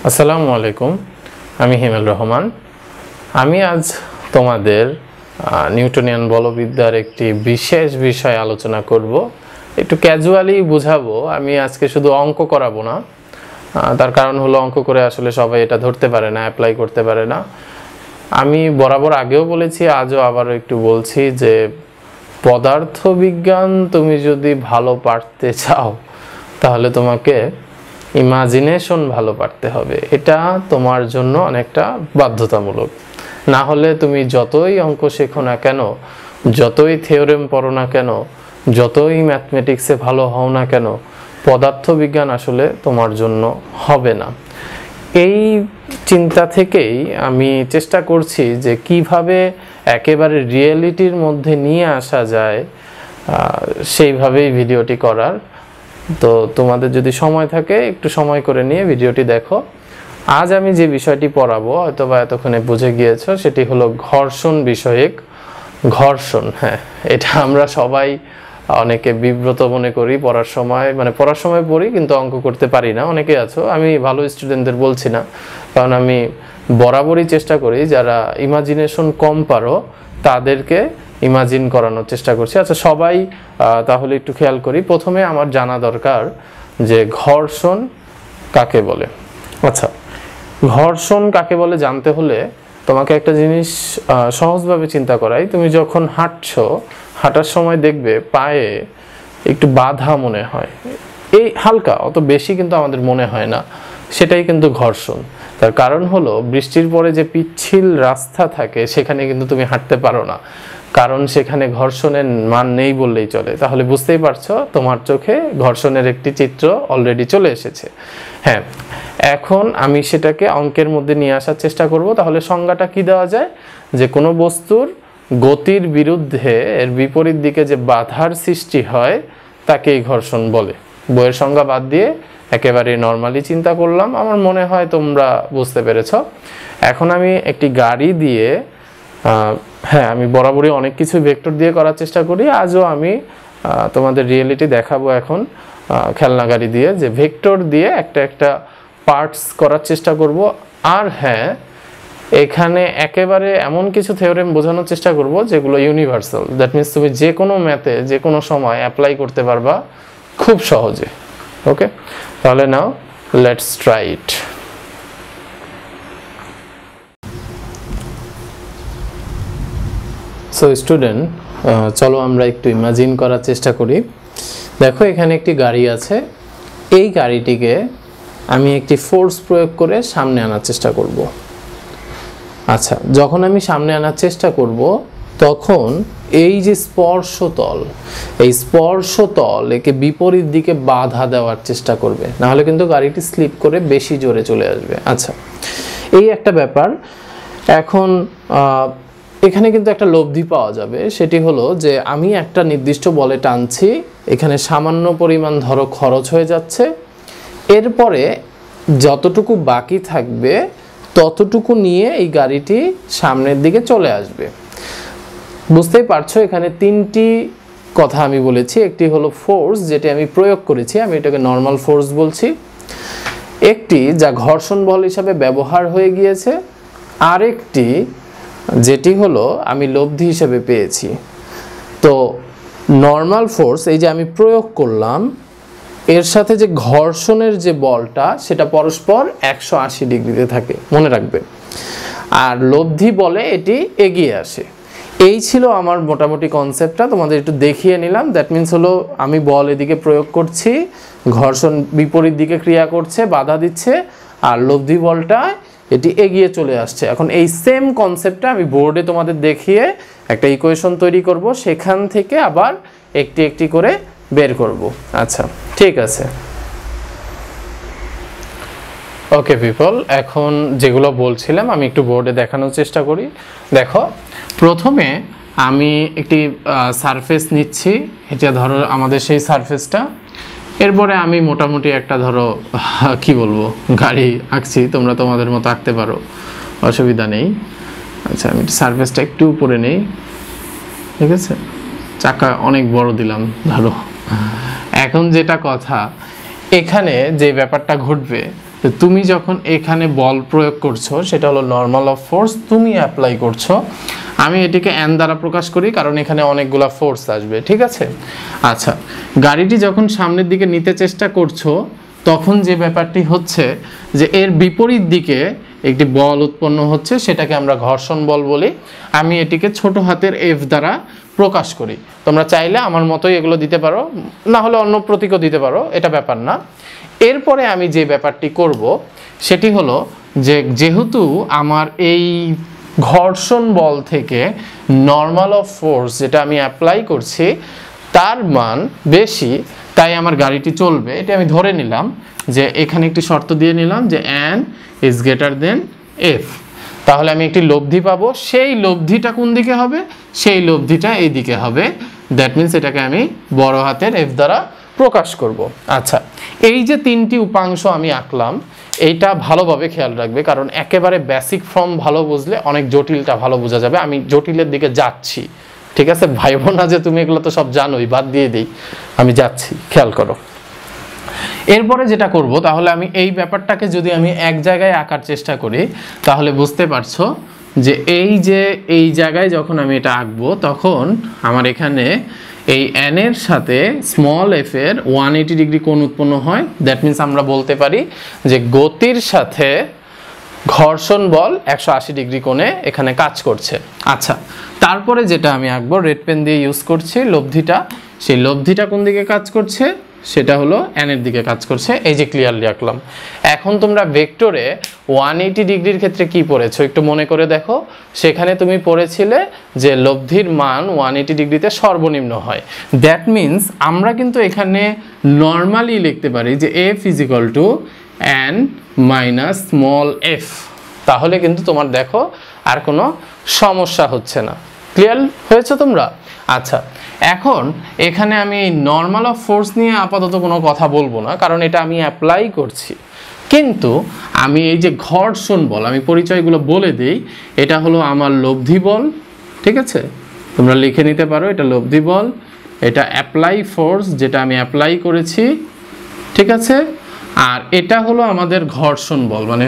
আসসালামু আলাইকুম, আমি হিমেল রহমান। আমি আজ তোমাদের নিউটনিয়ান বলবিদ্যার একটি বিশেষ বিষয় আলোচনা করব। একটু ক্যাজুয়ালি বুঝাবো। আমি আজকে শুধু অঙ্ক করাবো না, তার কারণ হলো অঙ্ক করে আসলে সবাই এটা ধরতে পারে না, অ্যাপ্লাই করতে পারে না। আমি বরাবর আগেও বলেছি, আজও আবারও একটু বলছি যে পদার্থবিজ্ঞান তুমি যদি ভালো পারতে চাও তাহলে তোমাকে ইমাজিনেশন ভালো পারতে হবে। এটা তোমার জন্য অনেকটা বাধ্যতামূলক। না হলে তুমি যতই অঙ্ক শেখো না কেন, যতই থিওরেম পড়ো না কেন, যতই ম্যাথমেটিক্সে ভালো হও না কেন, পদার্থবিজ্ঞান আসলে তোমার জন্য হবে না। এই চিন্তা থেকেই আমি চেষ্টা করছি যে কিভাবে একেবারে রিয়েলিটির মধ্যে নিয়ে আসা যায়, সেইভাবেই ভিডিওটি করার। তো তোমাদের যদি সময় থাকে একটু সময় করে নিয়ে ভিডিওটি দেখো। আজ আমি যে বিষয়টি পড়াবো হয়তোবা এতক্ষণে বুঝে গিয়েছো, সেটি হলো ঘর্ষণ বিষয়ক। ঘর্ষণ, হ্যাঁ, এটা আমরা সবাই অনেকে বিব্রত মনে করি পড়ার সময়, মানে পড়ার সময় পড়ি কিন্তু অঙ্ক করতে পারি না। অনেকে আছো, আমি ভালো স্টুডেন্টদের বলছি না, কারণ আমি বরাবরই চেষ্টা করি যারা ইমাজিনেশন কম পারো তাদেরকে ইমাজিন করানোর চেষ্টা করছি। আচ্ছা, সবাই তাহলে একটু খেয়াল করি। প্রথমে আমার জানা দরকার যে ঘর্ষণ কাকে বলে। আচ্ছা, ঘর্ষণ কাকে বলে জানতে হলে তোমাকে একটা জিনিস সহজভাবে চিন্তা করাই। তুমি যখন হাঁটছো, হাঁটার সময় দেখবে পায়ে একটু বাধা মনে হয়, এই হালকা, অত বেশি কিন্তু আমাদের মনে হয় না, সেটাই কিন্তু ঘর্ষণ। তার কারণ হলো বৃষ্টির পরে যে পিচ্ছিল রাস্তা থাকে সেখানে কিন্তু তুমি হাঁটতে পারো না, কারণ সেখানে ঘর্ষণের মান নেই বললেই চলে। তাহলে বুঝতেই পারছো, তোমার চোখে ঘর্ষণের একটি চিত্র অলরেডি চলে এসেছে। হ্যাঁ, এখন আমি সেটাকে অঙ্কের মধ্যে নিয়ে আসার চেষ্টা করব। তাহলে সংজ্ঞাটা কি দেওয়া যায়? যে কোনো বস্তুর গতির বিরুদ্ধে এর বিপরীত দিকে যে বাধার সৃষ্টি হয় তাকেই ঘর্ষণ বলে। বইয়ের সংজ্ঞা বাদ দিয়ে একেবারে নর্মালি চিন্তা করলাম, আমার মনে হয় তোমরা বুঝতে পেরেছ। এখন আমি একটি গাড়ি দিয়ে, হ্যাঁ, আমি বরাবরই অনেক কিছু ভেক্টর দিয়ে করার চেষ্টা করি, আজও আমি তোমাদের রিয়েলিটি দেখাবো। এখন খেলনা গাড়ি দিয়ে, যে ভেক্টর দিয়ে একটা একটা পার্টস করার চেষ্টা করব। আর হ্যাঁ, এখানে একেবারে এমন কিছু থিওরেম বোঝানোর চেষ্টা করব যেগুলো ইউনিভার্সাল। দ্যাট মিনস তুমি যে কোনো ম্যাথে যে কোনো সময় অ্যাপ্লাই করতে পারবা খুব সহজে। ওকে, তাহলে now let's try it. So student, চলো আমরা একটু ইমাজিন করার চেষ্টা করি। দেখো, এখানে একটি গাড়ি আছে। এই গাড়িটিকে আমি একটি ফোর্স প্রয়োগ করে সামনে আনার চেষ্টা করব। আচ্ছা, যখন আমি সামনে আনার চেষ্টা করব তখন এই যে স্পর্শতল, এই স্পর্শতল একে বিপরীত দিকে বাধা দেওয়ার চেষ্টা করবে, নাহলে কিন্তু গাড়িটি স্লিপ করে বেশি জোরে চলে আসবে। আচ্ছা, এই একটা ব্যাপার। এখন এখানে কিন্তু একটা লব্ধি পাওয়া যাবে, সেটি হলো যে আমি একটা নির্দিষ্ট বলে টানছি, এখানে সামান্য পরিমাণ ধরো খরচ হয়ে যাচ্ছে, এরপরে যতটুকু বাকি থাকবে ততটুকু নিয়ে এই গাড়িটি সামনের দিকে চলে আসবে। বুঝতেই পারছো, এখানে তিনটি কথা আমি বলেছি। একটি হলো ফোর্স, যেটি আমি প্রয়োগ করেছি, আমি এটাকে নর্মাল ফোর্স বলছি। একটি যা ঘর্ষণ বল হিসাবে ব্যবহার হয়ে গিয়েছে, আরেকটি যেটি হলো আমি লব্ধি হিসেবে পেয়েছি। তো নর্মাল ফোর্স, এই যে আমি প্রয়োগ করলাম, এর সাথে যে ঘর্ষণের যে বলটা সেটা পরস্পর 180 ডিগ্রিতে থাকে, মনে রাখবে। আর লব্ধি বলে এটি এগিয়ে আসে। এই ছিল আমার মোটামুটি কনসেপ্টটা, তোমাদের একটু দেখিয়ে নিলাম। দ্যাট মিনস হলো আমি বল এদিকে প্রয়োগ করছি, ঘর্ষণ বিপরীত দিকে ক্রিয়া করছে, বাধা দিচ্ছে, আর লব্ধি বলটা এটি এগিয়ে চলে আসছে। এখন এই সেম কনসেপ্টটা আমি বোর্ডে তোমাদের দেখিয়ে একটা ইকুয়েশন তৈরি করব, সেখান থেকে আবার একটি একটি করে বের করব। আচ্ছা, ঠিক আছে। ওকে পিপল, এখন যেগুলো বলছিলাম আমি একটু বোর্ডে দেখানোর চেষ্টা করি। দেখো, প্রথমে আমি একটি সারফেস নিচ্ছি, এটা ধরো আমাদের সেই সারফেসটা। এরপরে আমি মোটামুটি একটা ধরো কি বলবো গাড়ি আঁকছি, তোমরা তোমাদের মতো আঁকতে পারো, অসুবিধা নেই। আচ্ছা, আমি সারফেসটা একটু উপরে নেই, ঠিক আছে, চাকা অনেক বড় দিলাম ধরো। এখন যেটা কথা, এখানে যে ব্যাপারটা ঘটবে তুমি যখন এখানে বল প্রয়োগ করছো সেটা হলো নর্মাল অফ ফোর্স, তুমি অ্যাপ্লাই করছো। আমি এটিকে এন দ্বারা প্রকাশ করি কারণ এখানে অনেকগুলা ফোর্স আসবে, ঠিক আছে। আচ্ছা, গাড়িটি যখন সামনের দিকে নিতে চেষ্টা করছো তখন যে ব্যাপারটি হচ্ছে যে এর বিপরীত দিকে একটি বল উৎপন্ন হচ্ছে, সেটাকে আমরা ঘর্ষণ বল বলি। আমি এটিকে ছোট হাতের এফ দ্বারা প্রকাশ করি। তোমরা চাইলে আমার মতোই এগুলো দিতে পারো, না হলে অন্য প্রতীকও দিতে পারো, এটা ব্যাপার না। এরপরে আমি যে ব্যাপারটি করব সেটি হলো যে যেহেতু আমার এই ঘর্ষণ বল থেকে নর্মাল অফ ফোর্স যেটা আমি অ্যাপ্লাই করছি তার মান বেশি, তাই আমার গাড়িটি চলবে। এটা আমি ধরে নিলাম যে এখানে একটি শর্ত দিয়ে নিলাম যে n is greater than f। তাহলে আমি একটি লব্ধি পাবো, সেই লব্ধিটা কোন দিকে হবে? সেই লব্ধিটা এই দিকে হবে। দ্যাট মিন্স এটাকে আমি বড় হাতের f দ্বারা প্রকাশ করব। আচ্ছা, এই যে তিনটি উপাংশ আমি আঁকলাম এইটা ভালোভাবে খেয়াল রাখবে, কারণ একেবারে বেসিক ফর্ম ভালো বুঝলে অনেক জটিলটা ভালো বোঝা যাবে। আমি জটিলের দিকে যাচ্ছি, ঠিক আছে? ভাইবো না যে তুমি এগুলো তো সব জানোই, বাদ দিয়ে দিই, আমি যাচ্ছি, খেয়াল করো। এরপরে যেটা করব, তাহলে আমি এই ব্যাপারটাকে যদি আমি এক জায়গায় আঁকার চেষ্টা করি তাহলে বুঝতে পারছো যে এই জায়গায় যখন আমি এটা আঁকবো তখন আমার এখানে এই n এর সাথে স্মল f এর 180 ডিগ্রি কোণ উৎপন্ন হয়। দ্যাট মিন্স আমরা বলতে পারি যে গতির সাথে ঘর্ষণ বল 180 ডিগ্রি কোণে এখানে কাজ করছে। আচ্ছা, তারপরে যেটা আমি আঁকবো, রেড পেন দিয়ে ইউজ করছি লব্ধিটা, সেই লব্ধিটা কোন দিকে কাজ করছে? সেটা হলো n এর দিকে কাজ করছে। এই যে ক্লিয়ারলি আঁকলাম। এখন তোমরা ভেক্টরে 180 ডিগ্রির ক্ষেত্রে কি পড়েছো একটু মনে করে দেখো। সেখানে তুমি পড়েছিলে যে লব্ধির মান 180 ডিগ্রিতে সর্বনিম্ন হয়। দ্যাট মিন্স আমরা কিন্তু এখানে নর্মালি লিখতে পারি যে f is equal to n minus small f। তাহলে কিন্তু তোমার দেখো আর কোনো সমস্যা হচ্ছে না। ক্লিয়ার হয়েছে তোমরা? আচ্ছা, এখন এখানে আমি নর্মাল অফ ফোর্স নিয়ে আপাতত কোনো কথা বলবো না, কারণ এটা আমি অ্যাপ্লাই করছি। কিন্তু আমি এই যে ঘর্ষণ বল, আমি পরিচয়গুলো বলে দিই। এটা হলো আমার লব্ধি বল, ঠিক আছে? তোমরা লিখে নিতে পারো, এটা লব্ধি বল, এটা অ্যাপ্লাই ফোর্স যেটা আমি অ্যাপ্লাই করেছি, ঠিক আছে? আর এটা হলো আমাদের ঘর্ষণ বল, মানে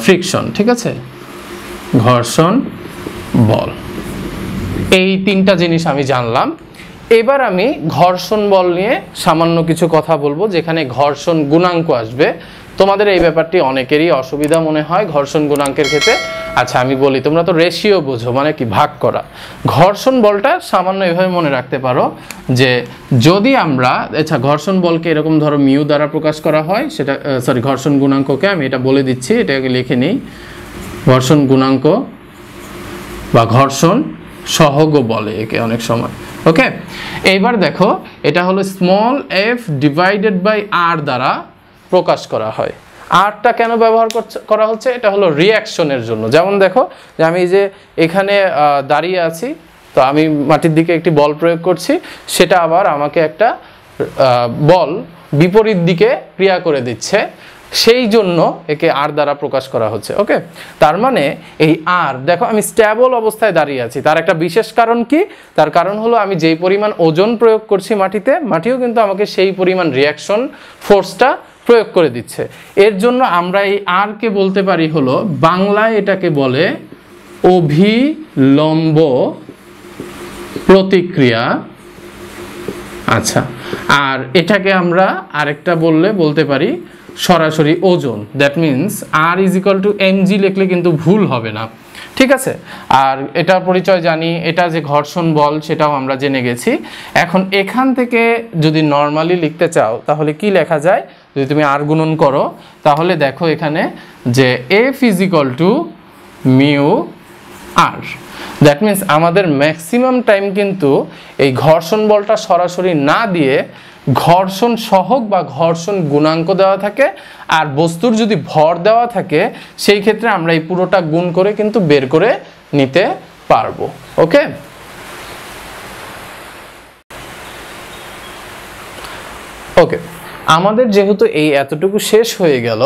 ফ্রিকশন, ঠিক আছে? ঘর্ষণ বল। এই তিনটা জিনিস আমি জানলাম। এবার আমি ঘর্ষণ বল নিয়ে সামান্য কিছু কথা বলবো, যেখানে ঘর্ষণ গুণাঙ্ক আসবে। তোমাদের এই ব্যাপারটি অনেকেরই অসুবিধা মনে হয় ঘর্ষণ গুণাঙ্কের ক্ষেত্রে। আচ্ছা, আমি বলি, তোমরা তো রেশিও বোঝো, মানে কি ভাগ করা। ঘর্ষণ বলটা সামান্য এভাবে মনে রাখতে পারো যে যদি আমরা, আচ্ছা, ঘর্ষণ বলকে এরকম ধরো মিউ দ্বারা প্রকাশ করা হয়, সেটা সরি ঘর্ষণ গুণাঙ্ককে আমি এটা বলে দিচ্ছি, এটাকে লিখে নিই। ঘর্ষণ গুণাঙ্ক বা ঘর্ষণ সহগ বলে একে অনেক সময়। ওকে, এইবার দেখো, এটা হলো স্মল এফ ডিভাইডেড বাই আর দ্বারা প্রকাশ করা হয়। আরটা কেন ব্যবহার করা হচ্ছে? এটা হলো রিঅ্যাকশনের জন্য। যেমন দেখো যে আমি যে এখানে দাঁড়িয়ে আছি, তো আমি মাটির দিকে একটি বল প্রয়োগ করছি, সেটা আবার আমাকে একটা বল বিপরীত দিকে ক্রিয়া করে দিচ্ছে, সেই জন্য একে আর দ্বারা প্রকাশ করা হচ্ছে। ওকে, তার মানে এই আর, দেখো আমি স্ট্যাবল অবস্থায় দাঁড়িয়ে আছি, তার একটা বিশেষ কারণ কি? তার কারণ হলো আমি যেই পরিমাণ ওজন প্রয়োগ করছি মাটিতে, মাটিও কিন্তু আমাকে সেই পরিমাণ রিঅ্যাকশন ফোর্সটা প্রয়োগ করে দিচ্ছে। এর জন্য আমরা এই আর কে বলতে পারি হলো, বাংলায় এটাকে বলে অভিলম্ব প্রতিক্রিয়া। আচ্ছা, আর এটাকে আমরা আরেকটা বলতে পারি সরাসরি ওজন। That means R is equal to mg লিখলে কিন্তু ভুল হবে না, ঠিক আছে? আর এটার পরিচয় জানি, এটা যে ঘর্ষণ বল সেটাও আমরা জেনে গেছি। এখন এখান থেকে যদি নর্মালি লিখতে চাও তাহলে কি লেখা যায়? যদি তুমি আর গুণন করো তাহলে দেখো এখানে যে f is equal to mu R. That means আমাদের ম্যাক্সিমাম টাইম কিন্তু এই ঘর্ষণ বলটা সরাসরি না দিয়ে ঘর্ষণ সহগ বা ঘর্ষণ গুণাঙ্ক দেওয়া থাকে, আর বস্তুর যদি ভর দেওয়া থাকে সেই ক্ষেত্রে আমরা এই পুরোটা গুণ করে কিন্তু বের করে নিতে পারবো। ওকে, ওকে, আমাদের যেহেতু এই এতটুকু শেষ হয়ে গেল,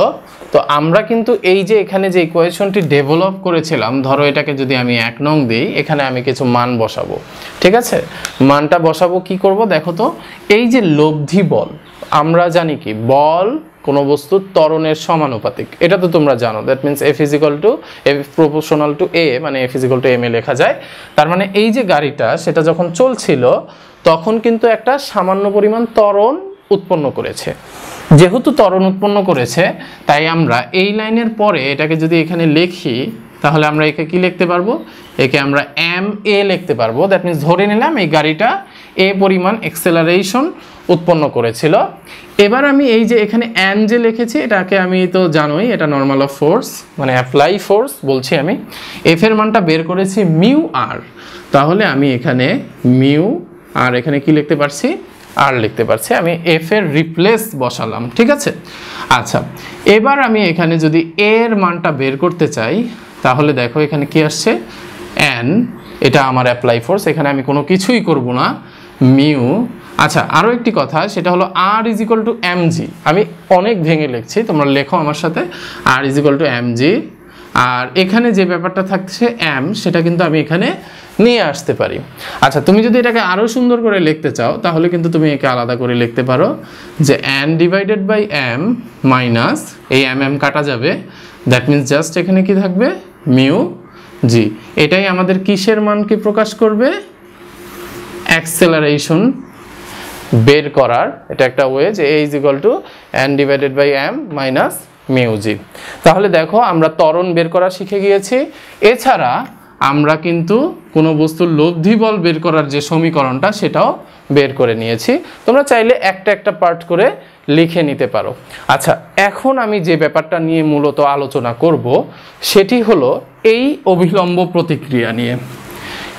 তো আমরা কিন্তু এই যে এখানে যে ইকুয়েশনটি ডেভেলপ করেছিলাম, ধরো এটাকে যদি আমি 1 নং দিই, এখানে আমি কিছু মান বসাবো, ঠিক আছে? মানটা বসাবো, কি করব দেখো তো। এই যে লব্ধি বল, আমরা জানি কি বল কোনো বস্তুর ত্বরণের সমানুপাতিক, এটা তো তোমরা জানো। That means F proportional to A, মানে F m এ লেখা যায়। তার মানে এই যে গাড়িটা সেটা যখন চলছিল তখন কিন্তু একটা সামান্য পরিমাণ ত্বরণ উৎপন্ন করেছে। যেহেতু ত্বরণ উৎপন্ন করেছে তাই আমরা এই লাইনের পরে এটাকে যদি এখানে লিখি তাহলে আমরা একে কি লিখতে পারবো, একে আমরা ma লিখতে পারবো। দ্যাট মিনস ধরে নিলাম এই গাড়িটা a পরিমাণ অ্যাক্সেলারেশন উৎপন্ন করেছিল। এবার আমি এই যে এখানে n যে লিখেছি এটাকে আমি তো জানোই এটা নর্মাল অফ ফোর্স, মানে অ্যাপ্লাই ফোর্স বলছি আমি। f এর মানটা বের করেছি মিউ r, তাহলে আমি এখানে মিউ আর এখানে কি লিখতে পারছি, আর লিখতে পারছি। আমি f এর রিপ্লেস বসালাম, ঠিক আছে। আচ্ছা, এবার আমি এখানে যদি a এর মানটা বের করতে চাই তাহলে দেখো এখানে কি আসছে, n, এটা আমার অ্যাপ্লাই ফোর্স, এখানে আমি কোনো কিছুই করব না, মিউ। আচ্ছা, আরও একটি কথা, সেটা হলো r is equal to mg। আমি অনেক ভেঙে লিখছি, তোমরা লেখো আমার সাথে, r is equal to mg। আর এখানে যে ব্যাপারটা থাকছে m, সেটা কিন্তু আমি এখানে নিয়ে আসতে পারি। আচ্ছা, তুমি যদি এটাকে আরও সুন্দর করে লিখতে চাও তাহলে কিন্তু তুমি একে আলাদা করে লিখতে পারো যে n divided by m minus এই m কাটা যাবে, দ্যাট মিনস জাস্ট এখানে কি থাকবে, মিউ জি। এটাই আমাদের কিসের মানকে প্রকাশ করবে, অ্যাক্সেলারেশন বের করার এটা একটা ওয়ে, যে a is equal to n divided by m minus mu G. তাহলে দেখো আমরা ত্বরণ বের করা শিখে গিয়েছি। এছাড়া আমরা কিন্তু কোনো বস্তুর লব্ধি বল বের করার যে সমীকরণটা সেটাও বের করে নিয়েছি। তোমরা চাইলে একটা একটা পার্ট করে লিখে নিতে পারো। আচ্ছা, এখন আমি যে ব্যাপারটা নিয়ে মূলত আলোচনা করব সেটি হলো এই অভিলম্ব প্রতিক্রিয়া নিয়ে।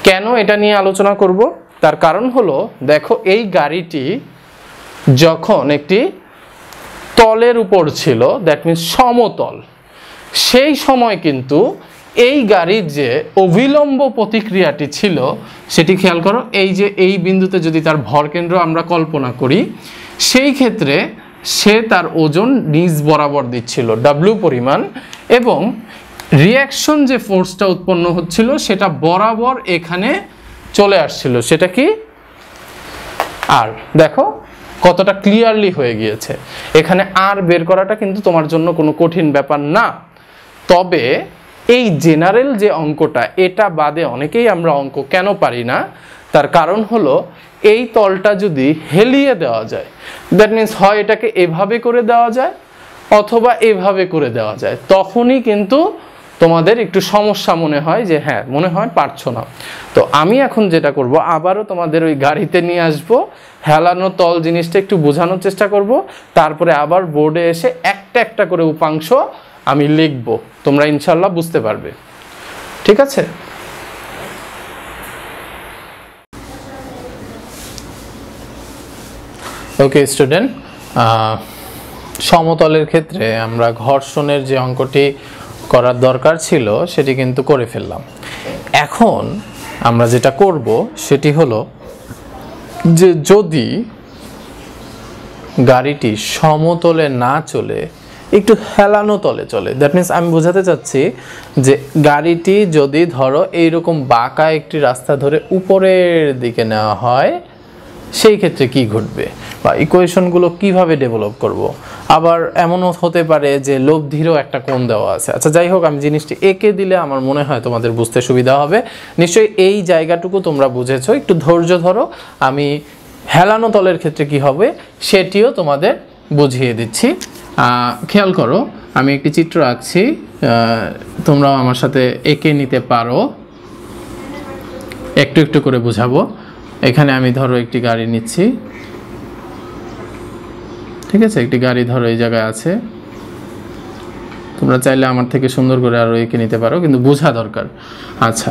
কেন এটা নিয়ে আলোচনা করব, তার কারণ হলো দেখো এই গাড়িটি যখন একটি তলের উপর ছিল, দ্যাট মিনস সমতল, সেই সময় কিন্তু এই গাড়ির যে অভিলম্ব প্রতিক্রিয়াটি ছিল সেটি খেয়াল করো, এই যে এই বিন্দুতে যদি তার ভরকেন্দ্র আমরা কল্পনা করি, সেই ক্ষেত্রে সে তার ওজন নিচ বরাবর দিচ্ছিল W পরিমাণ, এবং রিয়াকশন যে ফোর্সটা উৎপন্ন হচ্ছিল সেটা বরাবর এখানে চলে আসছিল, সেটা কি আর। দেখো কতটা ক্লিয়ারলি হয়ে গিয়েছে। এখানে আর বের করাটা কিন্তু তোমার জন্য কোনো কঠিন ব্যাপার না। তবে এই জেনারেল যে অঙ্কটা, এটা বাদে অনেকেই আমরা অঙ্ক কেন পারি না, তার কারণ হলো এই তলটা যদি হেলিয়ে দেওয়া যায়, দ্যাট মিনস হয় এটাকে এভাবে করে দেওয়া যায় অথবা এভাবে করে দেওয়া যায়, তখনই কিন্তু তোমাদের একটু সমস্যা মনে হয়, যে হ্যাঁ মনে হয় পারছো না। তো আমি এখন যেটা করব, আবারও তোমাদের ওই গাড়িতে নিয়ে আসবো, হেলানো তল জিনিসটা একটু বোঝানোর চেষ্টা করব, তারপরে আবার বোর্ডে এসে একটা একটা করে উপাংশ আমি লিখব, তোমরা ইনশাল্লাহ বুঝতে পারবে, ঠিক আছে। ওকে স্টুডেন্ট, সমতলের ক্ষেত্রে আমরা ঘর্ষণের যে অঙ্কটি করার দরকার ছিল সেটি কিন্তু করে ফেললাম। এখন আমরা যেটা করব সেটি হলো যে যদি গাড়িটি সমতলে না চলে একটু হেলানো তলে চলে, দ্যাট মিনস আমি বোঝাতে চাচ্ছি যে গাড়িটি যদি ধরো এইরকম বাঁকা একটি রাস্তা ধরে উপরের দিকে নেওয়া হয়, সেই ক্ষেত্রে কি ঘটবে বা ইকুয়েশনগুলো কিভাবে ডেভেলপ করব। আবার এমনও হতে পারে যে লব্ধিরও একটা কোণ দেওয়া আছে। আচ্ছা যাই হোক, আমি জিনিসটি এঁকে দিলে আমার মনে হয় তোমাদের বুঝতে সুবিধা হবে। নিশ্চয়ই এই জায়গাটুকু তোমরা বুঝেছো, একটু ধৈর্য ধরো, আমি হেলানো তলের ক্ষেত্রে কি হবে সেটিও তোমাদের বুঝিয়ে দিচ্ছি। খেয়াল করো, আমি একটি চিত্র আঁকছি, তোমরাও আমার সাথে এঁকে নিতে পারো, একটু একটু করে বুঝাবো। এখানে আমি ধরো একটি গাড়ি নিচ্ছি, ঠিক আছে, একটি গাড়ি ধরো এই জায়গায় আছে, তোমরা চাইলে আমার থেকে সুন্দর করে আরও এঁকে নিতে পারো, কিন্তু বোঝা দরকার। আচ্ছা,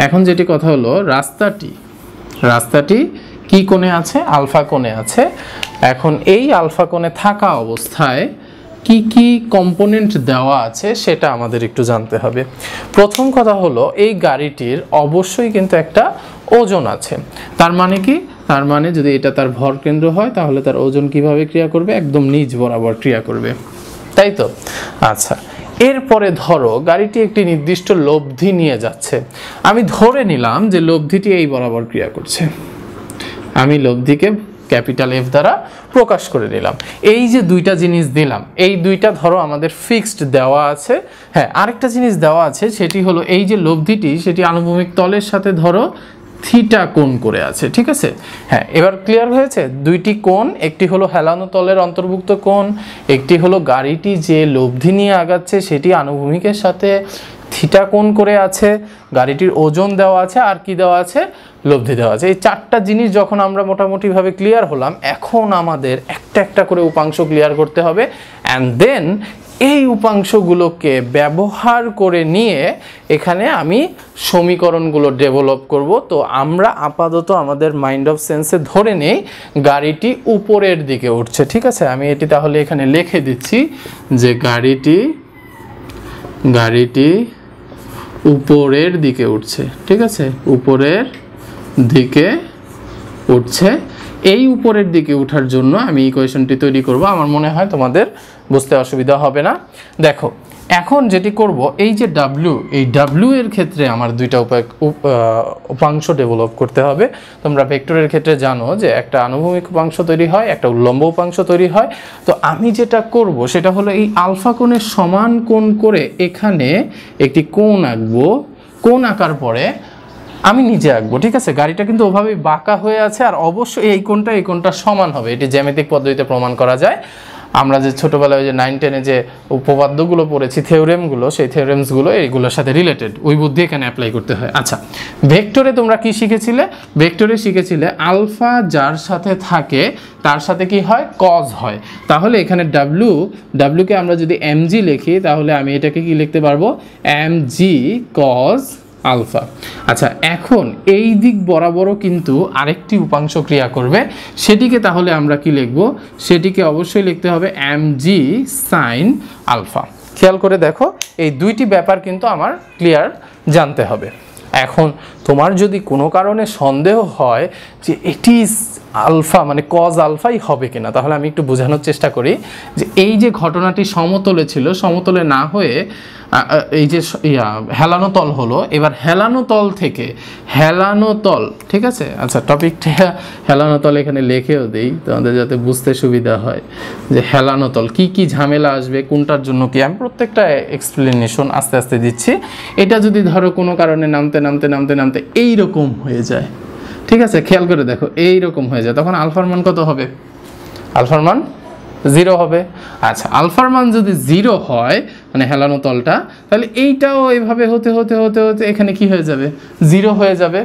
এখন যেটি কথা হলো, রাস্তাটি কি কোণে আছে, আলফা কোণে আছে। এখন এই আলফা কোণে থাকা অবস্থায় কি কি কম্পোনেন্ট দেওয়া আছে সেটা আমাদের একটু জানতে হবে। প্রথম কথা হলো এই গাড়িটির অবশ্যই কিন্তু একটা ওজন আছে। তার মানে কি, তার মানে যদি এটা তার ভর কেন্দ্র হয় তাহলে তার ওজন কিভাবে ক্রিয়া করবে, একদম নিচ বরাবর ক্রিয়া করবে, তাই তো। আচ্ছা, এরপরে ধরো গাড়িটি একটি নির্দিষ্ট লব্ধি নিয়ে যাচ্ছে, আমি ধরে নিলাম যে লব্ধিটি এই বরাবর ক্রিয়া করছে, আমি লব্ধিকে ক্যাপিটাল এফ দ্বারা প্রকাশ করে নিলাম। এই যে দুইটা জিনিস দিলাম, এই দুইটা ধরো আমাদের ফিক্সড দেওয়া আছে। হ্যাঁ, আরেকটা জিনিস দেওয়া আছে, সেটি হলো এই যে লব্ধিটি সেটি আনুভূমিক তলের সাথে ধরো থিটা কোণ করে আছে, ঠিক আছে। হ্যাঁ, এবার ক্লিয়ার হয়েছে। দুইটি কোণ, একটি হলো হেলানো তলের অন্তর্ভুক্ত কোণ, একটি হলো গাড়িটি যে লব্ধি নিয়ে আগাচ্ছে সেটি আনুভূমিকের সাথে থিটা কোণ করে আছে, গাড়িটির ওজন দেওয়া আছে, আর কি দেওয়া আছে, লব্ধি দেওয়া আছে। এই চারটা জিনিস যখন আমরা মোটামুটিভাবে ক্লিয়ার হলাম, এখন আমাদের একটা একটা করে উপাংশ ক্লিয়ার করতে হবে। অ্যান্ড দেন এই উপাংশগুলোকে ব্যবহার করে নিয়ে এখানে আমি সমীকরণগুলো ডেভেলপ করব। তো আমরা আপাতত আমাদের মাইন্ড অফ সেন্সে ধরে নেই গাড়িটি উপরের দিকে উঠছে, ঠিক আছে। আমি এটি তাহলে এখানে লিখে দিচ্ছি যে গাড়িটি উপরের দিকে উঠছে, ঠিক আছে, উপরের দিকে উঠছে। এই উপরের দিকে ওঠার জন্য আমি ইকুয়েশনটি তৈরি করব, আমার মনে হয় তোমাদের বুঝতে অসুবিধা হবে না। দেখো, এখন যেটি করব, এই যে ডাব্লিউ, এই ডাব্লিউ এর ক্ষেত্রে আমার দুইটা উপাংশ ডেভেলপ করতে হবে। তোমরা ভেক্টরের ক্ষেত্রে জানো যে একটা আনুভূমিক উপাংশ তৈরি হয়, একটা উল্লম্ব উপাংশ তৈরি হয়। তো আমি যেটা করব সেটা হলো এই আলফা কোণের সমান কোণ করে এখানে একটি কোণ আঁকবো। কোণ আঁকার পরে আমি নিজে আঁকবো, ঠিক আছে। গাড়িটা কিন্তু ওভাবেই বাঁকা হয়ে আছে, আর অবশ্যই এই কোণটা সমান হবে। এটি জ্যামিতিক পদ্ধতিতে প্রমাণ করা যায়। আমরা যে ছোটোবেলায় যে 9-10-এ যে উপপাদ্যগুলো পড়েছি, থিওরেমগুলো, সেই থিওরেমসগুলো এইগুলোর সাথে রিলেটেড, ওই বুদ্ধি এখানে অ্যাপ্লাই করতে হয়। আচ্ছা, ভেক্টরে তোমরা কি শিখেছিলে? ভেক্টরে শিখেছিলে আলফা যার সাথে থাকে তার সাথে কি হয়, কজ হয়। তাহলে এখানে ডাব্লিউকে আমরা যদি এমজি লিখি, তাহলে আমি এটাকে কি লিখতে পারবো, এমজি কজ আলফা। আচ্ছা, এখন এই দিক বরাবরও কিন্তু আরেকটি উপাংশ ক্রিয়া করবে, সেটিকে তাহলে আমরা কি লিখব, সেটিকে অবশ্যই লিখতে হবে এমজি সাইন আলফা। খেয়াল করে দেখো, এই দুইটি ব্যাপার কিন্তু আমার ক্লিয়ার জানতে হবে। এখন তোমার যদি কোনো কারণে সন্দেহ হয় যে এটি আলফা মানে কজ আলফাই হবে কিনা, তাহলে আমি একটু বোঝানোর চেষ্টা করি যে এই যে ঘটনাটি সমতলে ছিল, সমতলে না হয়ে এই যে হেলানো তল হলো, এবার হেলানো তল থেকে হেলানো তল, ঠিক আছে। আচ্ছা, টপিকটা হেলানো তল এখানে লিখেও দিই তোমাদের যাতে বুঝতে সুবিধা হয় যে হেলানো তল কি কি ঝামেলা আসবে, কোনটার জন্য কি, আমি প্রত্যেকটা এক্সপ্লেনেশন আস্তে আস্তে দিচ্ছি। এটা যদি ধরো কোনো কারণে নামতে নামতে নামতে নামতে এইরকম হয়ে যায়, ঠিক আছে, খেয়াল করে দেখো, এইরকম হয়ে যায়, তখন আলফার মান কত হবে, আলফার মান 0 হবে। আচ্ছা, আলফার মান যদি 0 হয় মানে হেলানো তলটা, তাহলে এইটাও এইভাবে হতে হতে হতে হতে এখানে কি হয়ে যাবে, 0 হয়ে যাবে।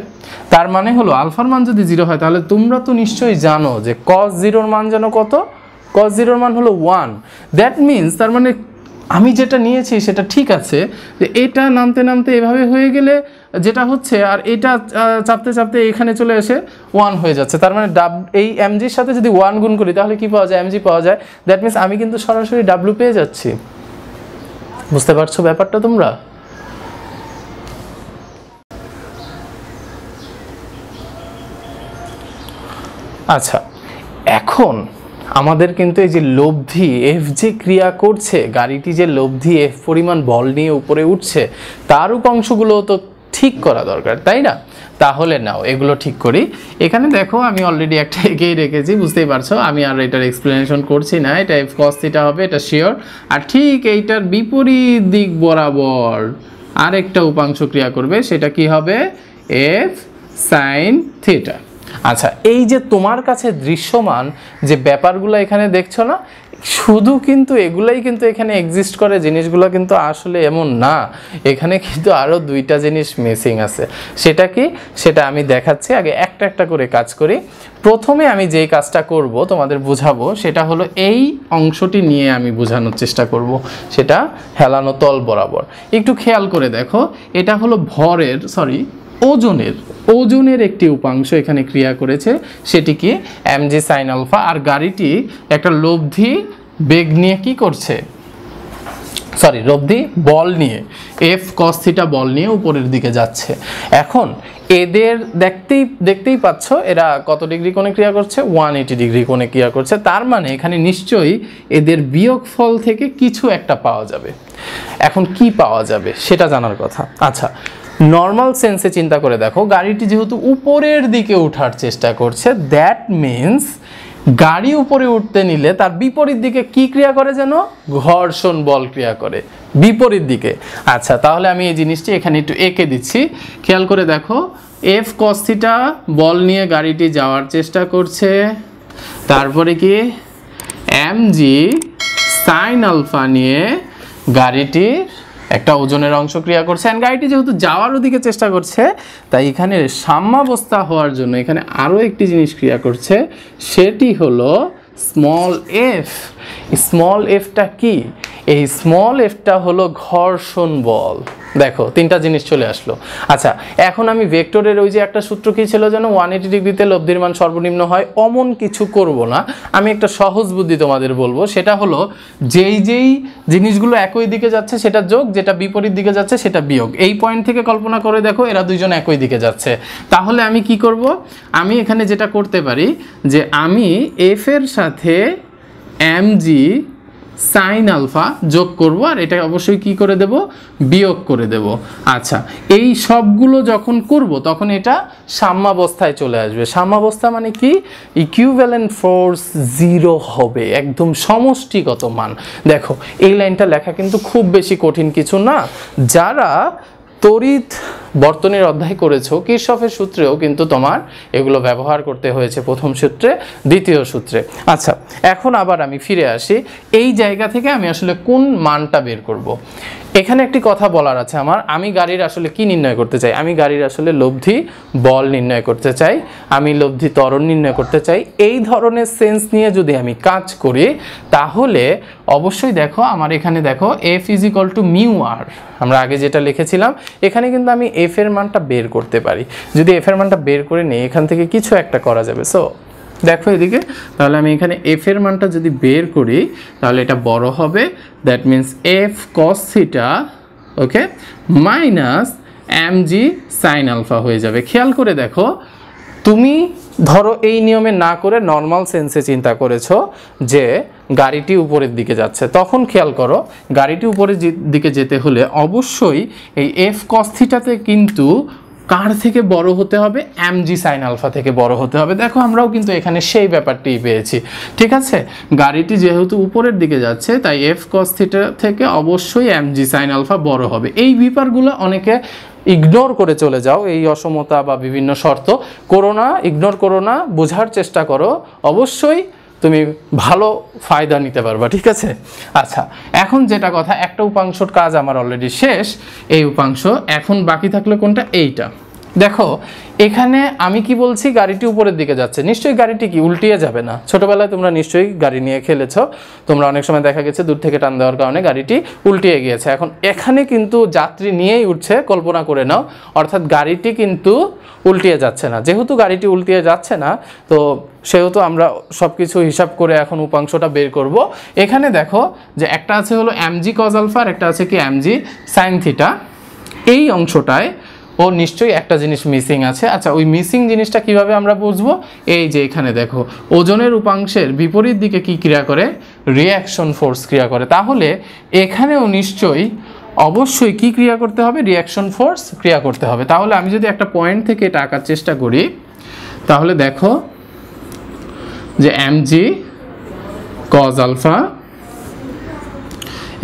তার মানে হলো আলফার মান যদি 0 হয়, তাহলে তোমরা তো নিশ্চয়ই জানো যে cos 0 মান যেন কত, cos 0 মান হলো 1। দ্যাট মিনস, তার মানে আমি যেটা নিয়েছি সেটা ঠিক আছে, যে এটা নামতে নামতে এভাবে হয়ে গেলে যেটা হচ্ছে, আর এটা চাপতে চাপতে এখানে চলে এসে 1 হয়ে যাচ্ছে। তার মানে এই এমজির সাথে যদি 1 গুণ করি তাহলে কি পাওয়া যায়, এমজি পাওয়া যায়। দ্যাট মিনস আমি কিন্তু সরাসরি ডাব্লিউ পেয়ে যাচ্ছি। বুঝতে পারছো ব্যাপারটা তোমরা? আচ্ছা, এখন আমাদের কিন্তু এই যে লব্ধি এফ যে ক্রিয়া করছে, গাড়িটি যে লব্ধি এফ পরিমাণ বল নিয়ে উপরে উঠছে, তার উপাংশগুলো তো ঠিক করা দরকার, তাই না? তাহলে নাও এগুলো ঠিক করি। এখানে দেখো, আমি অলরেডি একটা এঁকেই রেখেছি, বুঝতেই পারছো, আমি আর এটার এক্সপ্লেনেশন করছি না। এটা এফ কস থিটা হবে, এটা শিওর। আর ঠিক এইটার বিপরীত দিক বরাবর আরেকটা উপাংশ ক্রিয়া করবে, সেটা কি হবে, এফ সাইন থিটা। আচ্ছা, এই যে তোমার কাছে দৃশ্যমান যে ব্যাপারগুলো এখানে দেখছো না, শুধু কিন্তু এগুলাই কিন্তু এখানে এক্সিস্ট করে, জিনিসগুলো কিন্তু আসলে এমন না। এখানে কিন্তু আরও দুইটা জিনিস মিসিং আছে। সেটা কি, সেটা আমি দেখাচ্ছি। আগে একটা একটা করে কাজ করি। প্রথমে আমি যেই কাজটা করব তোমাদের বোঝাবো, সেটা হলো এই অংশটি নিয়ে আমি বোঝানোর চেষ্টা করব, সেটা হেলানো তল বরাবর। একটু খেয়াল করে দেখো, এটা হলো ভরের, ওজনের একটি উপাংশ এখানে ক্রিয়া করেছে, সেটি কি, এমজি সাইন আলফা। আর গাড়িটি একটা লব্ধি বেগ নিয়ে কি করছে, লব্ধি বল নিয়ে, এফ কস থিটা বল নিয়ে উপরের দিকে যাচ্ছে। এখন এদের দেখতেই পাচ্ছ, এরা কত ডিগ্রি কোণে ক্রিয়া করছে, 180 ডিগ্রি কোণে ক্রিয়া করছে। তার মানে এখানে নিশ্চয়ই এদের বিয়োগফল থেকে কিছু একটা পাওয়া যাবে। এখন কি পাওয়া যাবে সেটা জানার কথা। আচ্ছা, নর্মাল সেন্সে চিন্তা করে দেখো, গাড়িটি যেহেতু উপরের দিকে ওঠার চেষ্টা করছে, দ্যাট মিন্স গাড়ি উপরে উঠতে নিলে তার বিপরীত দিকে কি ক্রিয়া করে যেন? ঘর্ষণ বল ক্রিয়া করে বিপরীত দিকে। আচ্ছা, তাহলে আমি এই জিনিসটি এখানে একটু এঁকে দিচ্ছি, খেয়াল করে দেখো। এফ কস থিটা বল নিয়ে গাড়িটি যাওয়ার চেষ্টা করছে, তারপরে কি এম জি সাইন আলফা নিয়ে গাড়িটির একটা ওজনের অংশ ক্রিয়া করছে, অ্যান্ড গাড়িটি যেহেতু যাওয়ার ওদিকে চেষ্টা করছে, তাই এখানে সাম্যাবস্থা হওয়ার জন্য এখানে আরও একটি জিনিস ক্রিয়া করছে, সেটি হলো স্মল এফ। স্মল এফটা কি? এই স্মল এফটা হলো ঘর্ষণ বল। দেখো তিনটা জিনিস চলে আসলো। আচ্ছা, এখন আমি ভেক্টরের ওই যে একটা সূত্র কি ছিল যেন, 180 ডিগ্রিতে লব্ধির মান সর্বনিম্ন হয়, অমন কিছু করব না। আমি একটা সহজ বুদ্ধি তোমাদের বলবো, সেটা হলো যেই জিনিসগুলো একই দিকে যাচ্ছে সেটা যোগ, যেটা বিপরীত দিকে যাচ্ছে সেটা বিয়োগ। এই পয়েন্ট থেকে কল্পনা করে দেখো এরা দুইজন একই দিকে যাচ্ছে, তাহলে আমি কি করব? আমি এখানে যেটা করতে পারি যে আমি এফ এর সাথে এম জি সাইন আলফা যোগ করব, আর এটা অবশ্যই কি করে দেব? বিয়োগ করে দেব। আচ্ছা, এই সবগুলো যখন করব তখন এটা সাম্যাবস্থায় চলে আসবে। সাম্যাবস্থা মানে কি? ইকুইভ্যালেন্ট ফোর্স 0 হবে, একদম সমষ্টিগত মান। দেখো এই লাইনটা লেখা কিন্তু খুব বেশি কঠিন কিছু না। যারা তড়িৎ বর্তনীর অধ্যায় করেছো, কিরশফের সূত্রেও কিন্তু তোমার এগুলো ব্যবহার করতে হয়েছে, প্রথম সূত্রে, দ্বিতীয় সূত্রে। আচ্ছা, এখন আবার আমি ফিরে আসি, এই জায়গা থেকে আমি আসলে কোন মানটা বের করব। এখানে একটি কথা বলার আছে আমার, আমি গাড়ির আসলে কি নির্ণয় করতে চাই? আমি গাড়ির আসলে লব্ধি বল নির্ণয় করতে চাই, আমি লব্ধি ত্বরণ নির্ণয় করতে চাই। এই ধরনের সেন্স নিয়ে যদি আমি কাজ করি তাহলে অবশ্যই দেখো আমার এখানে দেখো F is equal to mu R, আমরা আগে যেটা লিখেছিলাম, এখানে কিন্তু আমি এফ এর মানটা বের করতে পারি। যদি এফ এর মানটা বের করে নিই, এখান থেকে কিছু একটা করা যাবে। সো দেখো এদিকে, তাহলে আমি এখানে এফ এর মানটা যদি বের করি তাহলে এটা বড় হবে, that means F cos theta, okay, minus M G sine alpha হয়ে যাবে। খেয়াল করে দেখো, তুমি ধরো এই নিয়মে না করে নর্মাল সেন্সে চিন্তা করেছো যে গাড়িটি উপরের দিকে যাচ্ছে, তখন খেয়াল করো গাড়িটি উপরের দিকে যেতে হলে অবশ্যই এই এফ কস থিটাতে কিন্তু কার থেকে বড় হতে হবে? এম জি সাইন আলফা থেকে বড় হতে হবে। দেখো আমরাও কিন্তু এখানে সেই ব্যাপারটিই পেয়েছি, ঠিক আছে? গাড়িটি যেহেতু উপরের দিকে যাচ্ছে তাই এফ কস থিটা থেকে অবশ্যই এম জি সাইন আলফা বড় হবে। এই ব্যাপারগুলো অনেকে ইগনোর করে চলে যাও, এই অসমতা বা বিভিন্ন শর্ত করো না, ইগনোর করো না, বোঝার চেষ্টা করো, অবশ্যই তুমি ভালো ফায়দা নিতে পারবা, ঠিক আছে? আচ্ছা, এখন যেটা কথা, একটা উপাংশর কাজ আমার অলরেডি শেষ, এই উপাংশ, এখন বাকি থাকলো কোনটা? এইটা। দেখো এখানে আমি কি বলছি, গাড়িটি উপরের দিকে যাচ্ছে, নিশ্চয়ই গাড়িটি কি উল্টিয়ে যাবে না? ছোটবেলায় তোমরা নিশ্চয়ই গাড়ি নিয়ে খেলেছো, তোমরা অনেক সময় দেখা গেছে দূর থেকে টান দেওয়ার কারণে গাড়িটি উল্টিয়ে গিয়েছে। এখন এখানে কিন্তু যাত্রী নিয়েই উঠছে, কল্পনা করে নাও, অর্থাৎ গাড়িটি কিন্তু উল্টিয়ে যাচ্ছে না। যেহেতু গাড়িটি উল্টিয়ে যাচ্ছে না, তো সেহেতু আমরা সব কিছু হিসাব করে এখন উপাংশটা বের করব। এখানে দেখো যে একটা আছে হলো এমজি কজ আলফা, আর একটা আছে কি এমজি সাইন থিটা। এই অংশটায় ও নিশ্চয়ই একটা জিনিস মিসিং আছে। আচ্ছা, ওই মিসিং জিনিসটা কিভাবে আমরা বুঝবো? এই যে এখানে দেখো ওজনের উপাংশের বিপরীত দিকে কি ক্রিয়া করে? রিঅ্যাকশন ফোর্স ক্রিয়া করে। তাহলে এখানেও নিশ্চয়ই অবশ্যই কি ক্রিয়া করতে হবে? রিঅ্যাকশন ফোর্স ক্রিয়া করতে হবে। তাহলে আমি যদি একটা পয়েন্ট থেকে এটা আঁকার চেষ্টা করি, তাহলে দেখো যে এমজি কজ আলফা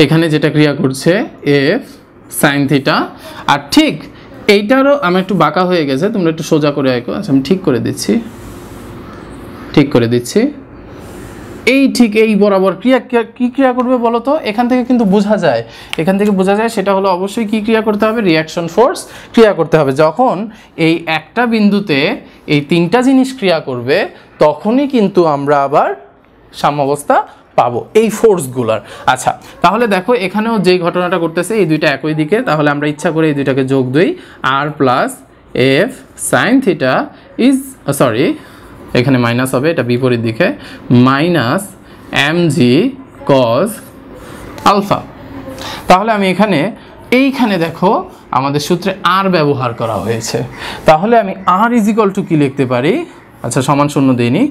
এখানে যেটা ক্রিয়া করছে এফ সাইন থিটা, আর ঠিক এইটারও আমার একটু বাঁকা হয়ে গেছে, তোমরা একটু সোজা করে আঁকো। আচ্ছা, আমি ঠিক করে দিচ্ছি। এই ঠিক এই বরাবর কি ক্রিয়া করবে বলো তো? এখান থেকে কিন্তু বোঝা যায়, সেটা হলো অবশ্যই কি ক্রিয়া করতে হবে? রিঅ্যাকশন ফোর্স ক্রিয়া করতে হবে। যখন এই একটা বিন্দুতে এই তিনটা জিনিস ক্রিয়া করবে তখনই কিন্তু আমরা আবার সাম্যাবস্থা পাবো এই ফোর্সগুলার। আচ্ছা, তাহলে দেখো এখানেও যেই ঘটনাটা করতেছে, এই দুইটা একই দিকে, তাহলে আমরা ইচ্ছা করে এই দুইটাকে যোগ দিই, আর plus F sine theta is, sorry এখানে মাইনাস হবে, এটা বিপরীত দিকে, minus M G cos alpha. তাহলে আমি এইখানে দেখো আমাদের সূত্রে আর ব্যবহার করা হয়েছে, তাহলে আমি আর ইজ ইকুয়াল টু কি লিখতে পারি? আচ্ছা, সমান শূন্য দিইনি,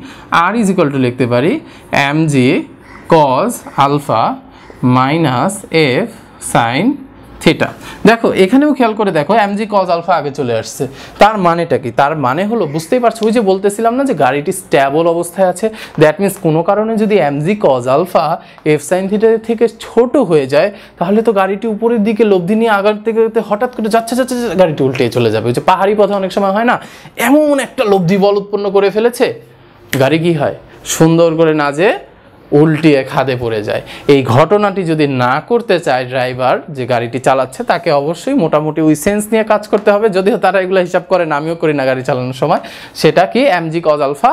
আর ইজ ইকুয়াল টু লিখতে পারি M G cos alpha minus F sine theta. দেখো এখানেও খেয়াল করে দেখো mg cos আলফা আগে চলে আসছে, তার মানেটা কি? তার মানে হলো বুঝতেই পারছো, ওই যে বলতেছিলাম না যে গাড়িটি স্ট্যাবল অবস্থায় আছে, দ্যাট মিন্স কোনো কারণে যদি mg cos alpha f sin theta থেকে ছোট হয়ে যায় তাহলে তো গাড়িটি উপরের দিকে লব্ধি নিয়ে আগাতে গেতে হঠাৎ করে যাচ্ছে যাচ্ছে গাড়িটি উল্টে চলে যাবে। ওই যে পাহাড়ি পথে অনেক সময় হয় না, এমন একটা লব্ধি বল উৎপন্ন করে ফেলেছে, গাড়ি কি হয় সুন্দর করে না যে উল্টিয়ে খাদে পড়ে যায়। এই ঘটনাটি যদি না করতে চায় ড্রাইভার যে গাড়িটি চালাচ্ছে, তাকে অবশ্যই মোটামুটি ওই সেন্স নিয়ে কাজ করতে হবে, যদিও তারা এগুলো হিসাব করে না, আমিও করি না গাড়ি চালানোর সময়। সেটা কি mg cos আলফা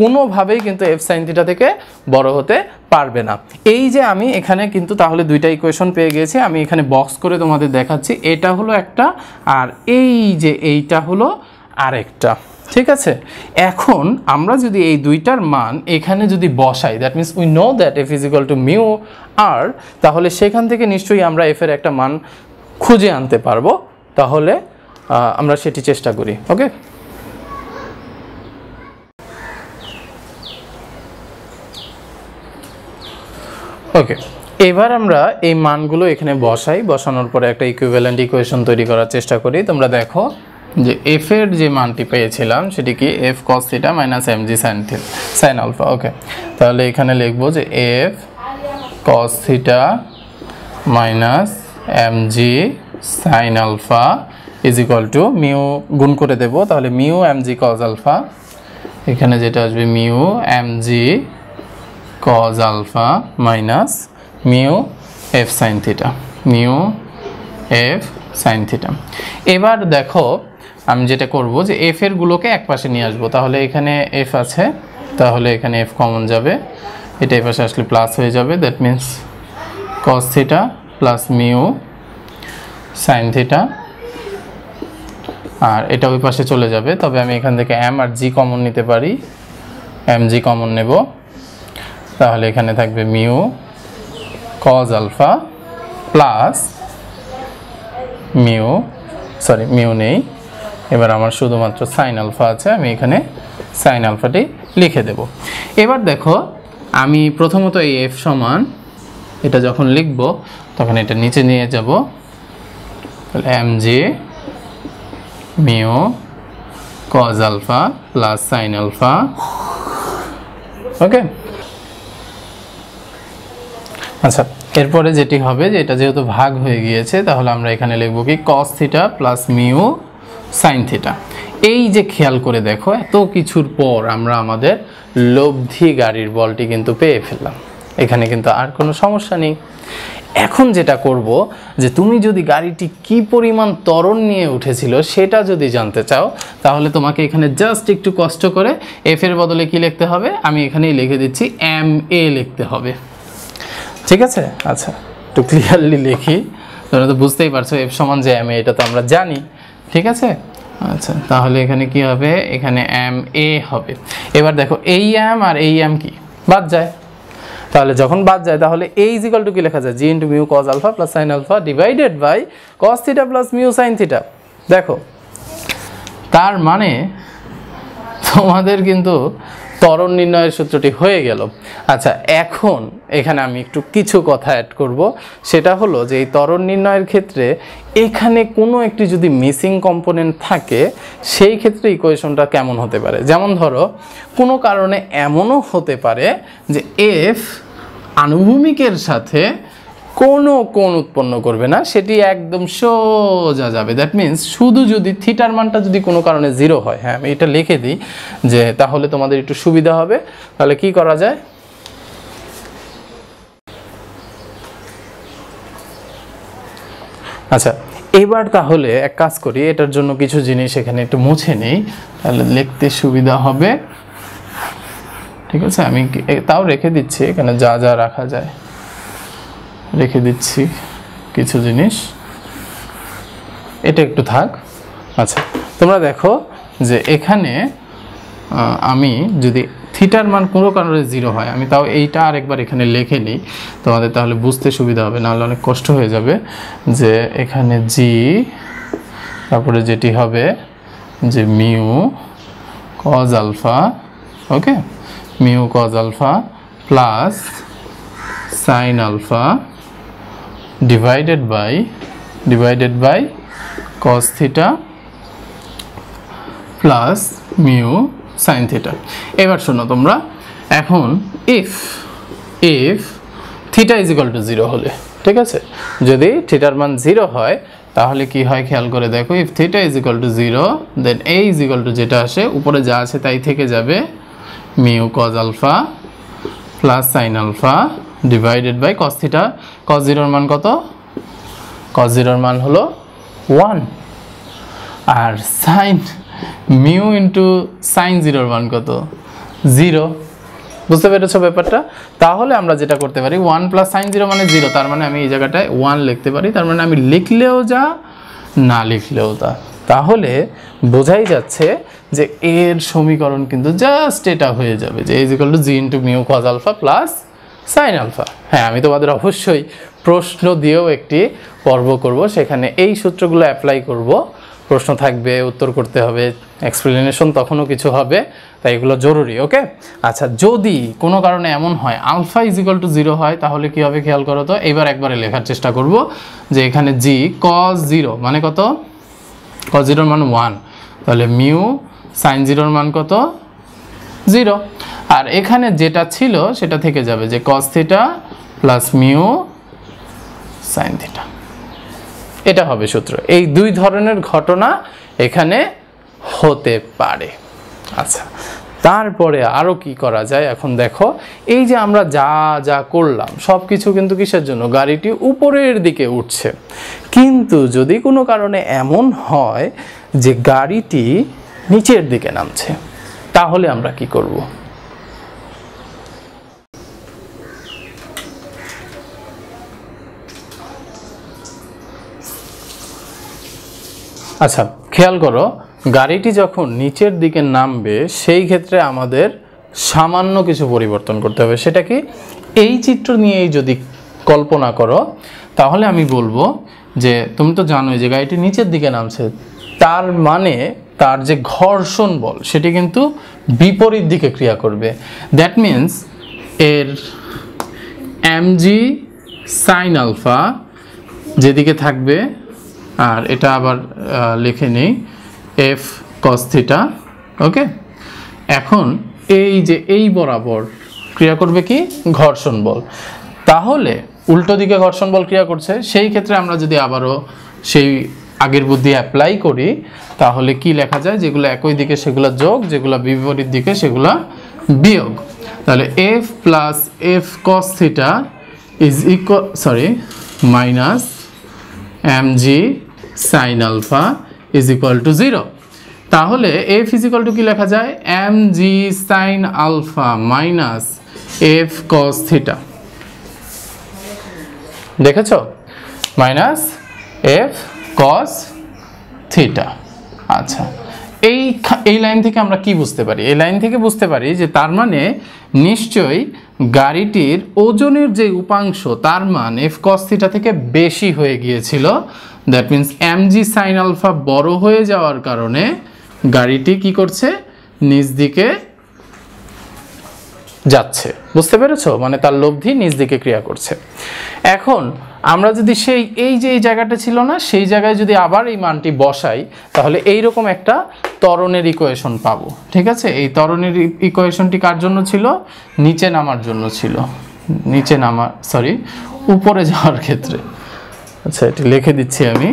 কোনোভাবেই কিন্তু f sin থিটা থেকে বড় হতে পারবে না। এই যে আমি এখানে কিন্তু তাহলে দুইটা ইকুয়েশন পেয়ে গেছি, আমি এখানে বক্স করে তোমাদের দেখাচ্ছি। এটা হলো একটা, আর এই যে এইটা হলো আরেকটা, ঠিক আছে। এখন আমরা যদি এই দুইটার মান এখানে যদি বসাই, that means we know that f is equal to mu R, তাহলে সেখান থেকে নিশ্চয়ই আমরা f এর একটা মান খুঁজে আনতে পারবো। তাহলে আমরা সেটি চেষ্টা করি। ওকে, ওকে, এবার আমরা এই মানগুলো এখানে বসাই, বসানোর পরে একটা ইকুইভ্যালেন্ট ইকুয়েশন তৈরি করার চেষ্টা করি। তোমরা দেখো যে f এর যে মানটি পেয়েছিলাম সেটি কি f cos theta minus mg sin alpha. Okay, তাহলে এখানে লিখবো যে f cos theta minus mg sin alpha is equal to mu, গুণ করে দেব, তাহলে মিউ mg cos আলফা, এখানে যেটা আসবে mu mg cos alpha minus mu f sin theta, mu f sin theta. এবার দেখো আমি যেটা করব যে f এর গুলোকে এক পাশে নিয়ে আসবো, তাহলে এখানে f আছে, তাহলে এখানে f কমন যাবে, এটা এই পাশে আসলে প্লাস হয়ে যাবে, that means cos theta plus mu sin theta, আর এটা ওই পাশে চলে যাবে। তবে আমি এখান থেকে m আর g কমন নিতে পারি, mg কমন নেব, তাহলে এখানে থাকবে mu cos alpha plus mu, sorry mu নেই, এবার আমার শুধুমাত্র সাইন আলফা আছে, আমি এখানে সাইন আলফাটি লিখে দেব। এবার দেখো আমি প্রথমত এই f সমান, এটা যখন লিখব তখন এটা নিচে নিয়ে যাব, তাহলে mg mu cos alpha plus sine alpha. Okay, আচ্ছা, এরপরে যেটি হবে যে এটা যেহেতু ভাগ হয়ে গিয়েছে, তাহলে আমরা এখানে লিখব কি cos theta plus mu sine theta. এই যে খেয়াল করে দেখো এত কিছুর পর আমরা আমাদের লব্ধি গাড়ির বলটি কিন্তু পেয়ে ফেললাম, এখানে কিন্তু আর কোনো সমস্যা নেই। এখন যেটা করব যে তুমি যদি গাড়িটি কি পরিমাণ ত্বরণ নিয়ে উঠেছিল সেটা যদি জানতে চাও, তাহলে তোমাকে এখানে জাস্ট একটু কষ্ট করে f এর বদলে কি লিখতে হবে, আমি এখানেই লিখে দিচ্ছি ma লিখতে হবে, ঠিক আছে। আচ্ছা, একটু ক্লিয়ারলি লিখি, তোমরা তো বুঝতেই পারছো f সমান যে ma, এটা তো আমরা জানি, ঠিক আছে। আচ্ছা, তাহলে এখানে কি হবে, এখানে ma হবে। এবার দেখো এই m আর এই m কি বাদ যায়, তাহলে যখন বাদ যায় তাহলে a ইজ ইকুয়াল টু কি লেখা যায়, g into mu cos alpha plus sine alpha divided by cos theta plus mu sine theta. দেখো তার মানে তোমাদের কিন্তু ত্বরণ নির্ণয়ের সূত্রটি হয়ে গেল। আচ্ছা, এখন এখানে আমি একটু কিছু কথা অ্যাড করব, সেটা হলো যে এই ত্বরণ নির্ণয়ের ক্ষেত্রে এখানে কোনো একটি যদি মিসিং কম্পোনেন্ট থাকে সেই ক্ষেত্রে ইকুয়েশনটা কেমন হতে পারে। যেমন ধরো কোনো কারণে এমনও হতে পারে যে f আনুভূমিকের সাথে কোনো কোণ উৎপন্ন করবে না, সেটি একদম সোজা যাবে, দ্যাট মিন্স শুধু যদি থিটার মানটা যদি কোনো কারণে 0 হয়, হ্যাঁ আমি এটা লিখে দিই যে তাহলে তোমাদের একটু সুবিধা হবে। তাহলে কি করা যায়, আচ্ছা এবার তাহলে এক কাজ করি, এটার জন্য কিছু জিনিস এখানে একটু মুছে নেই, তাহলে লিখতে সুবিধা হবে, ঠিক আছে। আমি তাও রেখে দিচ্ছি এখানে যা যা রাখা যায় রেখে দিচ্ছি কিছু জিনিস, এটা একটু থাক। আচ্ছা, তোমরা দেখো যে এখানে আমি যদি থিটার মান কোনো কারণে 0 হয়, আমি তাও এইটা আরেকবার এখানে লিখে নিই, তোমাদের তাহলে বুঝতে সুবিধা হবে, নাহলে অনেক কষ্ট হয়ে যাবে। যে এখানে g, তারপরে যেটি হবে যে mu cos alpha, okay, mu cos alpha plus sine alpha divided by divided by cos theta plus mu sine theta. এবার শোনো তোমরা, এখন if theta is equal to 0 হলে, ঠিক আছে, যদি থিটার মান 0 হয় তাহলে কি হয় খেয়াল করে দেখো, if theta is equal to 0 then a is equal to যেটা আসে উপরে যা আছে তাই থেকে যাবে mu cos alpha plus sine alpha divided by cos theta. cos 0 এর মান কত? cos 0 এর মান হলো 1, আর সাইন মিউ ইন্টু সাইন 0 এর মান কত? 0। বুঝতে পেরেছো ব্যাপারটা? তাহলে আমরা যেটা করতে পারি 1 প্লাস সাইন 0 মানে 0, তার মানে আমি এই জায়গাটায় 1 লিখতে পারি, তার মানে আমি লিখলেও যা না লিখলেও তা। তাহলে বোঝাই যাচ্ছে যে এর সমীকরণ কিন্তু জাস্ট এটা হয়ে যাবে যে is equal to G into mu cos alpha plus sine alpha. হ্যাঁ, আমি তোমাদের অবশ্যই প্রশ্ন দিয়েও একটি পর্ব করব, সেখানে এই সূত্রগুলো অ্যাপ্লাই করব, প্রশ্ন থাকবে, উত্তর করতে হবে, এক্সপ্লেনেশন তখনও কিছু হবে, তাই এগুলো জরুরি। ওকে, আচ্ছা, যদি কোনো কারণে এমন হয় আলফা ইজ ইকুয়াল টু 0 হয় তাহলে কি হবে খেয়াল করো তো। এবার একবারে লেখার চেষ্টা করব যে এখানে জি cos 0 মানে কত? cos 0 মান 1, তাহলে মিউ সাইন 0 মান কত? 0। আর এখানে যেটা ছিল সেটা থেকে যাবে যে cos theta plus mu sine theta, এটা হবে সূত্র। এই দুই ধরনের ঘটনা এখানে হতে পারে। আচ্ছা, তারপরে আরও কি করা যায় এখন দেখো, এই যে আমরা যা যা করলাম সব কিছু কিন্তু কিসের জন্য? গাড়িটি উপরের দিকে উঠছে, কিন্তু যদি কোনো কারণে এমন হয় যে গাড়িটি নিচের দিকে নামছে তাহলে আমরা কি করব? আচ্ছা, খেয়াল করো, গাড়িটি যখন নিচের দিকে নামবে সেই ক্ষেত্রে আমাদের সামান্য কিছু পরিবর্তন করতে হবে। সেটা কি? এই চিত্র নিয়েই যদি কল্পনা করো তাহলে আমি বলবো যে তুমি তো জানোই যে গাড়িটি নিচের দিকে নামছে, তার মানে তার যে ঘর্ষণ বল সেটি কিন্তু বিপরীত দিকে ক্রিয়া করবে। দ্যাট মিন্স এর mg সাইন আলফা যেদিকে থাকবে, আর এটা আবার লিখে নেই f cos থিটা। ওকে, এখন এই যে এই বরাবর ক্রিয়া করবে কি? ঘর্ষণ বল। তাহলে উল্টো দিকে ঘর্ষণ বল ক্রিয়া করছে, সেই ক্ষেত্রে আমরা যদি আবারও সেই আগের বুদ্ধি অ্যাপ্লাই করি তাহলে কি লেখা যায়? যেগুলো একই দিকে সেগুলো যোগ, যেগুলো বিপরীত দিকে সেগুলো বিয়োগ। তাহলে f plus f cos theta is equal minus mg sine alpha is equal to 0। তাহলে f ইজ ইকুয়াল টু কি লেখা যায়? mg sine alpha minus f cos theta. দেখেছো? Minus f cos theta. আচ্ছা, এই লাইন থেকে আমরা কি বুঝতে পারি? এই লাইন থেকে বুঝতে পারি যে তার মানে নিশ্চয়ই গাড়িটির ওজনের যে উপাংশ তার মান f cos থিটা থেকে বেশি হয়ে গিয়েছিল। That means mg sine alpha বড় হয়ে যাওয়ার কারণে গাড়িটি কি করছে? নিচ দিকে যাচ্ছে। বুঝতে পেরেছো? মানে তার লব্ধি নিচ দিকে ক্রিয়া করছে। এখন আমরা যদি এই যে এই জায়গাটা ছিল না, সেই জায়গায় যদি আবার এই মানটি বসাই তাহলে এইরকম একটা ত্বরণের ইকুয়েশন পাবো। ঠিক আছে, এই ত্বরণের ইকুয়েশনটি কার জন্য ছিল? নিচে নামার জন্য ছিল, উপরে যাওয়ার ক্ষেত্রে। আচ্ছা, এটি লিখে দিচ্ছি আমি,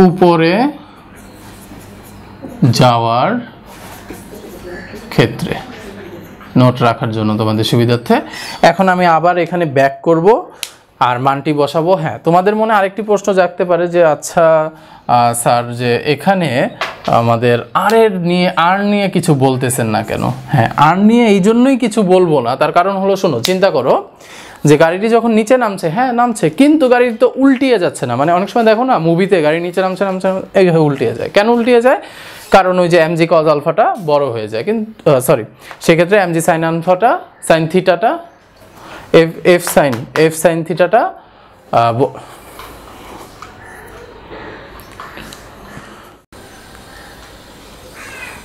উপরে যাওয়ার ক্ষেত্রে, নোট রাখার জন্য তোমাদের সুবিধার্থে। এখন আমি আবার এখানে ব্যাক করব আর মানটি বসাবো। হ্যাঁ, তোমাদের মনে আরেকটি প্রশ্ন জাগতে পারে যে আচ্ছা স্যার, যে এখানে আমাদের আর নিয়ে কিছু বলতেছেন না কেন? হ্যাঁ, আর নিয়ে এই জন্যই কিছু বলবো না, তার কারণ হলো, শোনো, চিন্তা করো যে গাড়িটি যখন নিচে নামছে, হ্যাঁ নামছে, কিন্তু গাড়ি তো উল্টিয়ে যাচ্ছে না। মানে অনেক সময় দেখো না মুভিতে গাড়ি নিচে নামছে এইভাবে উল্টিয়ে যায়। কেন উল্টিয়ে যায়? কারণ ওই যে mg cos আলফাটা বড় হয়ে যায়, কিন্তু সেক্ষেত্রে mg সাইন আলফাটা, সাইন থিটাটা, f সাইন থিটাটা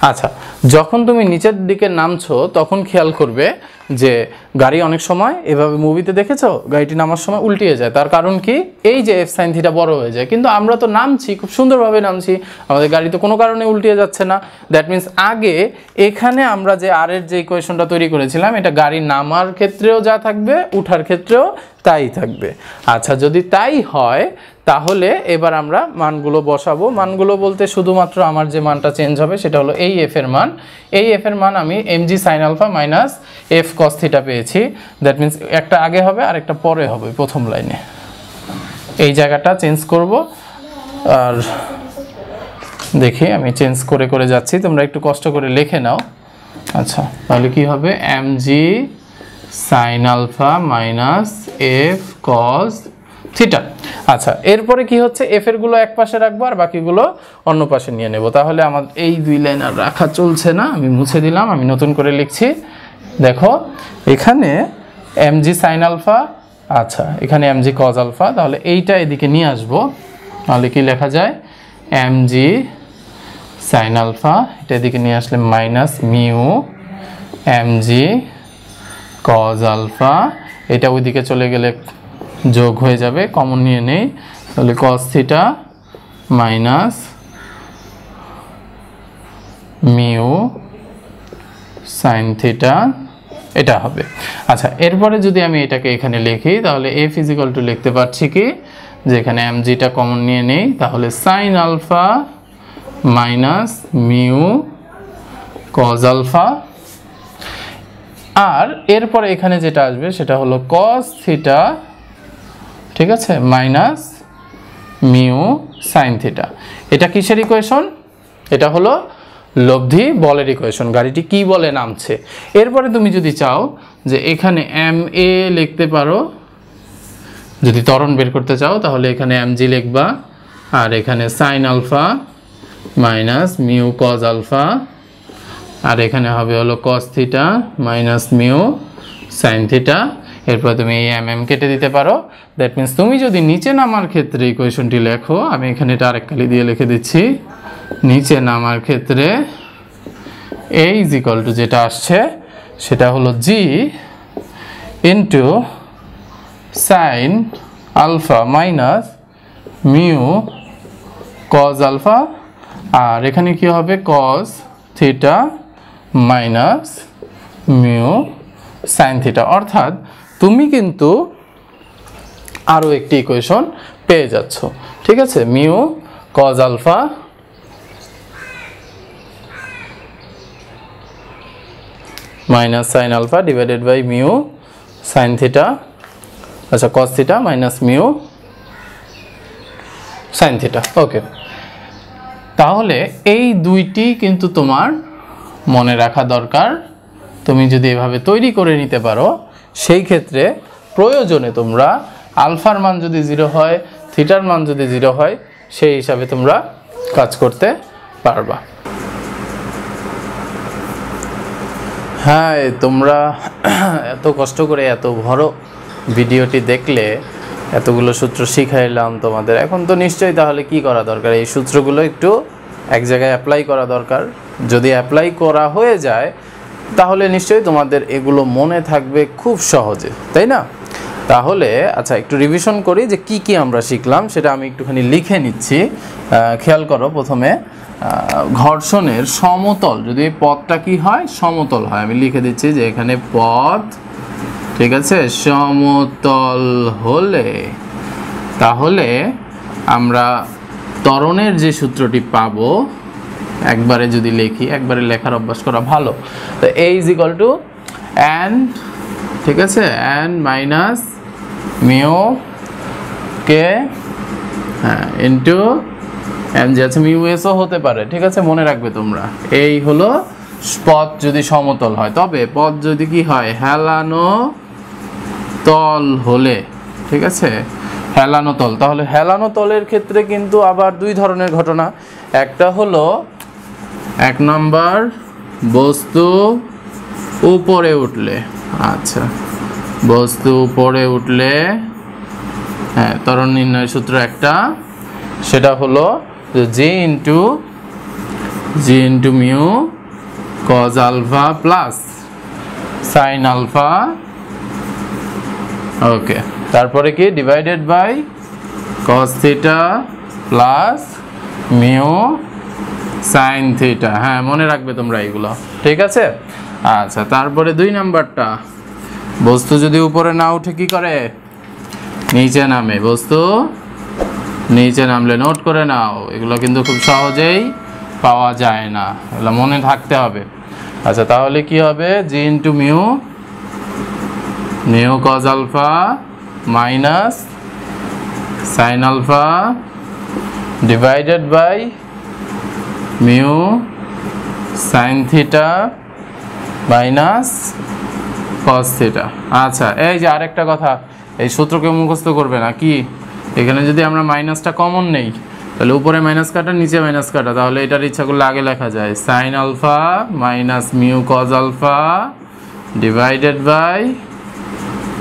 আচ্ছা, যখন তুমি নিচের দিকে নামছো তখন খেয়াল করবে যে গাড়ি অনেক সময় এভাবে মুভিতে দেখেছো গাড়িটি নামার সময় উল্টিয়ে যায়। তার কারণ কি, এই যে এফ সাইন থিটা বড় হয়ে যায়, কিন্তু আমরা তো নামছি খুব সুন্দরভাবে নামছি, আমাদের গাড়ি তো কোনো কারণে উল্টিয়ে যাচ্ছে না। দ্যাট মিন্স আগে এখানে আমরা যে আর এর যে ইকুয়েশনটা তৈরি করেছিলাম এটা গাড়ি নামার ক্ষেত্রেও যা থাকবে উঠার ক্ষেত্রেও তাই থাকবে। আচ্ছা, যদি তাই হয় তাহলে এবার আমরা মানগুলো বসাবো। মানগুলো বলতে শুধুমাত্র আমার যে মানটা চেঞ্জ হবে সেটা হলো এই এফ এর মান। এই এফ এর মান আমি mg sin alpha minus F cos theta পেয়েছি। দ্যাট মিন্স একটা আগে হবে আর একটা পরে হবে প্রথম লাইনে। এই জায়গাটা চেঞ্জ করব, আর দেখি আমি চেঞ্জ করে করে যাচ্ছি, তোমরা একটু কষ্ট করে লিখে নাও। আচ্ছা, তাহলে কি হবে mg sin alpha minus F cos theta. আচ্ছা, এরপরে কি হচ্ছে, এফ এর গুলো এক পাশে রাখবো আর বাকিগুলো অন্য পাশে নিয়ে নেব। তাহলে আমার এই দুই লাইন আর রাখা চলছে না, আমি মুছে দিলাম, আমি নতুন করে লিখছি। দেখো এখানে mg sin আলফা, আচ্ছা এখানে mg cos আলফা, তাহলে এইটা এদিকে নিয়ে আসবো। তাহলে কি লেখা যায়, mg sin আলফা, এটা এদিকে নিয়ে আসলে minus mu mg cos alpha, এটা ওইদিকে চলে গেলে যোগ হয়ে যাবে, কমন নিয়ে নেই, তাহলে cos theta minus mu sin theta এটা হবে। আচ্ছা, এরপরে যদি আমি এটাকে এখানে লিখি তাহলে f ইজিক্যাল টু লিখতে পারছি কি, যে এখানে mgটা কমন নিয়ে নেই, তাহলে sin alpha minus mu cos alpha, আর এরপরে এখানে যেটা আসবে সেটা হলো cos থিটা, ঠিক আছে, মাইনাস মিউ sin থিটা। এটা কিসের ইকুয়েশন, এটা হলো লব্ধি বলের ইকুয়েশন, গাড়িটি কি বলে নামছে। এরপরে তুমি যদি চাও যে এখানে ma লিখতে পারো, যদি ত্বরণ বের করতে চাও তাহলে এখানে mg লিখবা, আর এখানে sin alpha minus mu cos alpha, আর এখানে হবে হলো cos theta minus mu sin theta. এরপর তুমি এই mm কেটে দিতে পারো। দ্যাট মিন্স তুমি যদি নিচে নামার ক্ষেত্রে ইকুয়েশনটি লেখো, আমি এখানে এটা আরেক কালি দিয়ে লিখে দিচ্ছি, নিচে নামার ক্ষেত্রে a ইজ ইকুয়াল টু যেটা আসছে সেটা হলো g into sine alpha minus mu cos alpha, আর এখানে কি হবে cos theta minus mu sin theta. অর্থাৎ তুমি কিন্তু আরও একটি ইকুয়েশন পেয়ে যাচ্ছ, ঠিক আছে, mu cos alpha minus sin alpha divided by mu sin theta, আচ্ছা cos theta minus mu sin theta. Okay, তাহলে এই দুইটি কিন্তু তোমার মনে রাখা দরকার। তুমি যদি এভাবে তৈরি করে নিতে পারো সেই ক্ষেত্রে প্রয়োজনে তোমরা আলফার মান যদি 0 হয়, থিটার মান যদি 0 হয়, সেই হিসাবে তোমরা কাজ করতে পারবা। হ্যাঁ, তোমরা এত কষ্ট করে এত বড় ভিডিওটি দেখলে, এতগুলো সূত্র শিখাইলাম তোমাদের, এখন তো নিশ্চয়ই তাহলে কি করা দরকার, এই সূত্রগুলো একটু এক জায়গায় অ্যাপ্লাই করা দরকার। যদি অ্যাপ্লাই করা হয়ে যায় তাহলে নিশ্চয়ই তোমাদের এগুলো মনে থাকবে খুব সহজে, তাই না? তাহলে আচ্ছা, একটু রিভিশন করি যে কি কি আমরা শিখলাম, সেটা আমি একটুখানি লিখে নিচ্ছি। খেয়াল করো, প্রথমে ঘর্ষণের সমতল, যদি পথটা কি হয়, সমতল হয়, আমি লিখে দিচ্ছি যে এখানে পথ, ঠিক আছে, সমতল হলে তাহলে আমরা ত্বরণের যে সূত্রটি পাবো, একবারে যদি লিখি, একবারে লেখার অভ্যাস করা ভালো, তো a is equal to n, ঠিক আছে, n মাইনাস মিউ কে, হ্যাঁ, ইন্টু m যে আছে মিউ এসও হতে পারে, ঠিক আছে, মনে রাখবে তোমরা। এই হলো পথ যদি সমতল হয়, তবে পথ যদি কি হয়, হেলানো তল হলে, ঠিক আছে, হেলানো তল, তাহলে হেলানো তলের ক্ষেত্রে কিন্তু আবার দুই ধরনের ঘটনা। একটা হলো, এক নাম্বার, বস্তু উপরে উঠলে, আচ্ছা বস্তু উপরে উঠলে, হ্যাঁ, ত্বরণ নির্ণয় সূত্র একটা, সেটা হলো G into mu cos alpha plus sin alpha, okay, তারপরে কি divided by cos theta plus mu sin theta. হ্যাঁ, মনে রাখবে তোমরা এগুলো, ঠিক আছে। আচ্ছা, তারপরে 2 নাম্বারটা, বস্তু যদি উপরে না উঠে কি করে, নিচে নামে। বস্তু নিচে নামলে নোট করে নাও, এগুলো কিন্তু খুব সহজেই পাওয়া যায় না, এগুলো মনে থাকতে হবে। আচ্ছা, তাহলে কি হবে, G into mu, mu cos alpha minus sine alpha divided by mu sine theta minus cos theta. আচ্ছা, এই যে আরেকটা কথা, এই সূত্রকে মুখস্থ করবে না। কি, এখানে যদি আমরা মাইনাসটা কমন নেই, তাহলে উপরে মাইনাস কাটা, নিচে মাইনাস কাটা, তাহলে এটার ইচ্ছা করলে আগে লেখা যায় sine alpha minus mu cos alpha divided by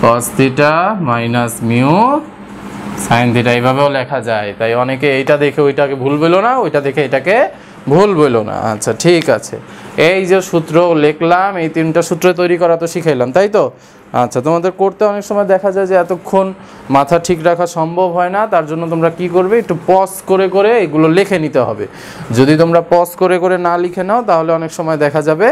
cos theta minus mu sine theta, এইভাবেও লেখা যায়। তাই অনেকে এইটা দেখে ওইটাকে ভুল বলো না, ওইটা দেখে এটাকে ভুল বলো না। আচ্ছা, ঠিক আছে, এই যে সূত্র লিখলাম, এই 3টা সূত্র তৈরি করা তো শিখাইলাম, তাই তো। আচ্ছা, তোমাদের করতে অনেক সময় দেখা যায় যে এতক্ষণ মাথা ঠিক রাখা সম্ভব হয় না, তার জন্য তোমরা কি করবে, একটু পজ করে করে এগুলো লিখে নিতে হবে। যদি তোমরা পজ করে করে না লিখে নাও, তাহলে অনেক সময় দেখা যাবে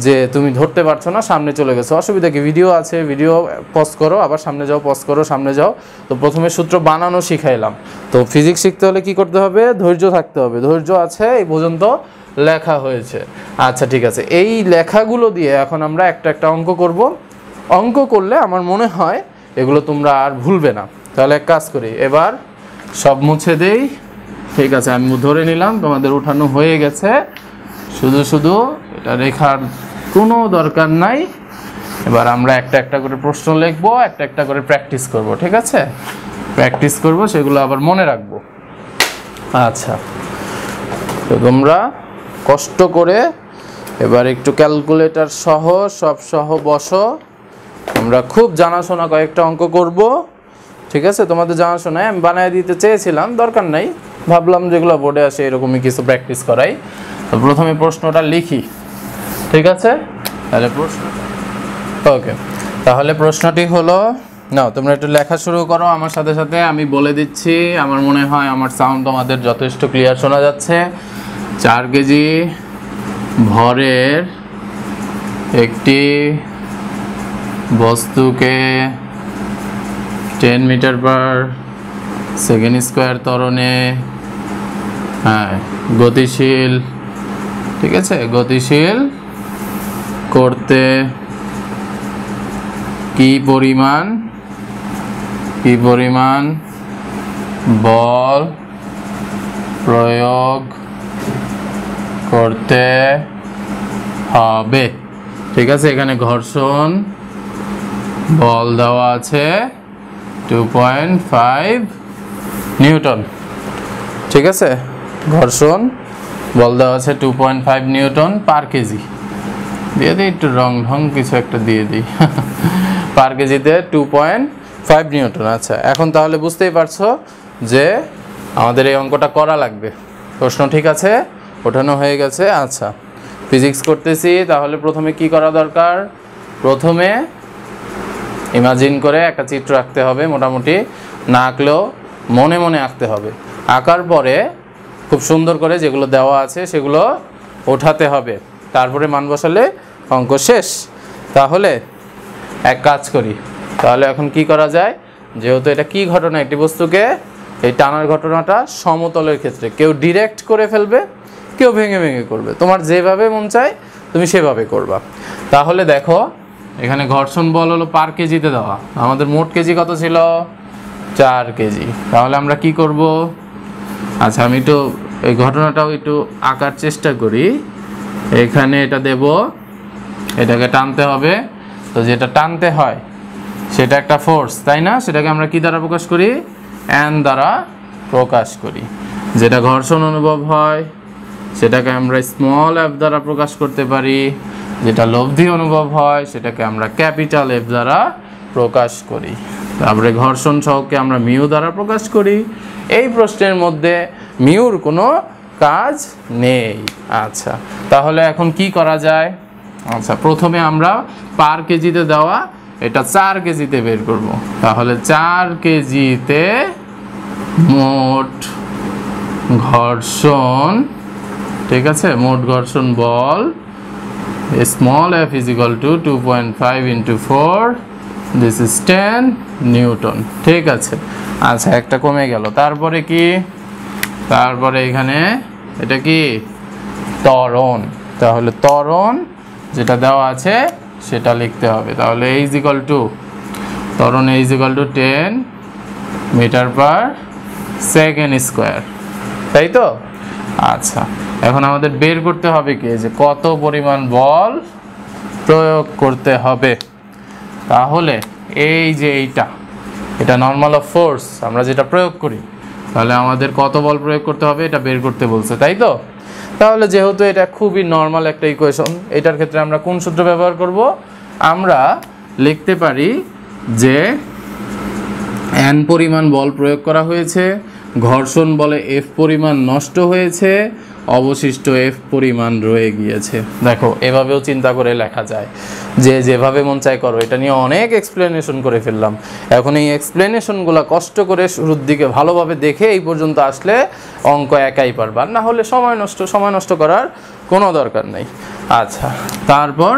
যে তুমি ধরতে পারছো না, সামনে চলে গেছো। অসুবিধা কি, ভিডিও আছে, ভিডিও পজ করো, আবার সামনে যাও, পজ করো, সামনে যাও। তো প্রথমে সূত্র বানানো শিখাইলাম। তো ফিজিক্স শিখতে হলে কি করতে হবে, ধৈর্য থাকতে হবে। ধৈর্য আছে, এই পর্যন্ত লেখা হয়েছে। আচ্ছা, ঠিক আছে, এই লেখাগুলো দিয়ে এখন আমরা একটা একটা অঙ্ক করব। অঙ্ক করলে আমার মনে হয় এগুলো তোমরা আর ভুলবে না। তাহলে এক কাজ করি, এবার সব মুছে দেই। ঠিক আছে, আমি ধরে নিলাম তোমাদের উঠানো হয়ে গেছে। শুধু শুধু এটা রেখার কোনো দরকার নাই। এবার আমরা একটা একটা করে প্রশ্ন লিখবো, একটা একটা করে প্র্যাকটিস করব। ঠিক আছে, প্র্যাকটিস করব, সেগুলো আবার মনে রাখবো। আচ্ছা, তো তোমরা কষ্ট করে এবার একটু ক্যালকুলেটর সহ সব সহ বসো। আমরা খুব জানাশোনা কয়েকটা অঙ্ক করব। ঠিক আছে, তোমাদের জানাশোনায় আমি বানিয়ে দিতে চেয়েছিলাম, দরকার নাই, ভাবলাম যেগুলো বোর্ডে আসে এরকমই কিছু প্র্যাকটিস করাই। তো প্রথমে প্রশ্নটা লিখি। ঠিক আছে, তাহলে প্রশ্ন, ওকে, তাহলে প্রশ্নটি হলো, নাও তোমরা একটু লেখা শুরু করো আমার সাথে সাথে, আমি বলে দিচ্ছি। আমার মনে হয় আমার সাউন্ড তোমাদের যথেষ্ট ক্লিয়ার শোনা যাচ্ছে। 4 কেজি ভরের একটি বস্তুকে 10 মিটার পার সেকেন্ড স্কোয়ার ত্বরণে, হ্যাঁ, গতিশীল, ঠিক আছে, গতিশীল করতে কি পরিমাণ বল প্রয়োগ করতে হবে। ঠিক আছে, এখানে ঘর্ষণ বল দেওয়া আছে 2.5 নিউটন। ঠিক আছে, ঘর্ষণ বল দেওয়া আছে 2.5 নিউটন পার কেজি। দিয়ে দিই একটু রং কিছু একটা দিয়ে দিই পার কেজিতে 2.5 নিউটন। আচ্ছা, এখন তাহলে বুঝতেই পারছো যে আমাদের এই অঙ্কটা করা লাগবে। প্রশ্ন ঠিক আছে, ওঠানো হয়ে গেছে। আচ্ছা, ফিজিক্স করতেছি, তাহলে প্রথমে কি করা দরকার, প্রথমে ইমাজিন করে একটা চিত্র আঁকতে হবে। মোটামুটি না আঁকলেও মনে মনে আঁকতে হবে। আঁকার পরে খুব সুন্দর করে যেগুলো দেওয়া আছে সেগুলো ওঠাতে হবে, তারপরে মান বসালে অঙ্ক শেষ। তাহলে এক কাজ করি, তাহলে এখন কি করা যায়, যেহেতু এটা কি ঘটনা, একটি বস্তুকে এই টানার ঘটনাটা সমতলের ক্ষেত্রে কেউ ডিরেক্ট করে ফেলবে, কেউ ভেঙে ভেঙে করবে, তোমার যেভাবে মন চায় তুমি সেভাবে করবা। তাহলে দেখো, এখানে ঘর্ষণ বল হলো পার কেজিতে দেওয়া, আমাদের মোট কেজি কত ছিল, 4 কেজি। তাহলে আমরা কি করব, আচ্ছা আমি একটু এই ঘটনাটাও একটু আঁকার চেষ্টা করি। এখানে এটা দেব, এটাকে টানতে হবে। তো যেটা টানতে হয় সেটা একটা ফোর্স, তাই না, সেটাকে আমরা কি দ্বারা প্রকাশ করি, এন দ্বারা প্রকাশ করি। যেটা ঘর্ষণ অনুভব হয় সেটাকে আমরা স্মল এফ দ্বারা প্রকাশ করতে পারি, যেটা লব্ধি অনুভব হয় সেটাকে আমরা ক্যাপিটাল এফ দ্বারা প্রকাশ করি। তারপরে ঘর্ষণ সহগকে আমরা মিউ দ্বারা প্রকাশ করি। এই প্রশ্নের মধ্যে মিউর কোনো কাজ নেই। আচ্ছা, তাহলে এখন কি করা যায়? আচ্ছা, প্রথমে আমরা পার কেজিতে দেওয়া এটা 4 কেজিতে বের করব। তাহলে 4 কেজিতে মোট ঘর্ষণ, ঠিক আছে, মোট ঘর্ষণ বল small f is equal to 2.5 into 4, this is 10 Newton. ঠিক আছে, আচ্ছা একটা কমে গেল। তারপরে কি? তারপরে এখানে এটা কি? ত্বরণ। তাহলে ত্বরণ যেটা দেওয়া আছে সেটা লিখতে হবে। তাহলে a is equal to, ত্বরণ a is equal to 10 metre per second square, তাই তো? আচ্ছা, এখন আমাদের বের করতে হবে কি, যে কত পরিমাণ বল প্রয়োগ করতে হবে। তাহলে এই যে এটা নর্মাল অফ ফোর্স আমরা যেটা প্রয়োগ করি, তাহলে আমাদের কত বল প্রয়োগ করতে হবে এটা বের করতে বলছে, তাই তো? তাহলে যেহেতু এটা খুবই নর্মাল একটা ইকুয়েশন, এটার ক্ষেত্রে আমরা কোন সূত্র ব্যবহার করব? আমরা লিখতে পারি যে n পরিমাণ বল প্রয়োগ করা হয়েছে, ঘর্ষণ বলে f পরিমাণ নষ্ট হয়েছে, অবশিষ্ট f পরিমাণ রয়ে গিয়েছে। দেখো এভাবেও চিন্তা করে লেখা যায়, যে যেভাবে মন চায় করো। এটা নিয়ে অনেক এক্সপ্লেনেশন করে ফেললাম। এখন এই এক্সপ্লেনেশনগুলো কষ্ট করে শুরুর দিকে ভালোভাবে দেখে এই পর্যন্ত আসলে অঙ্ক একাই পারবা, না হলে সময় নষ্ট করার কোনো দরকার নেই। আচ্ছা, তারপর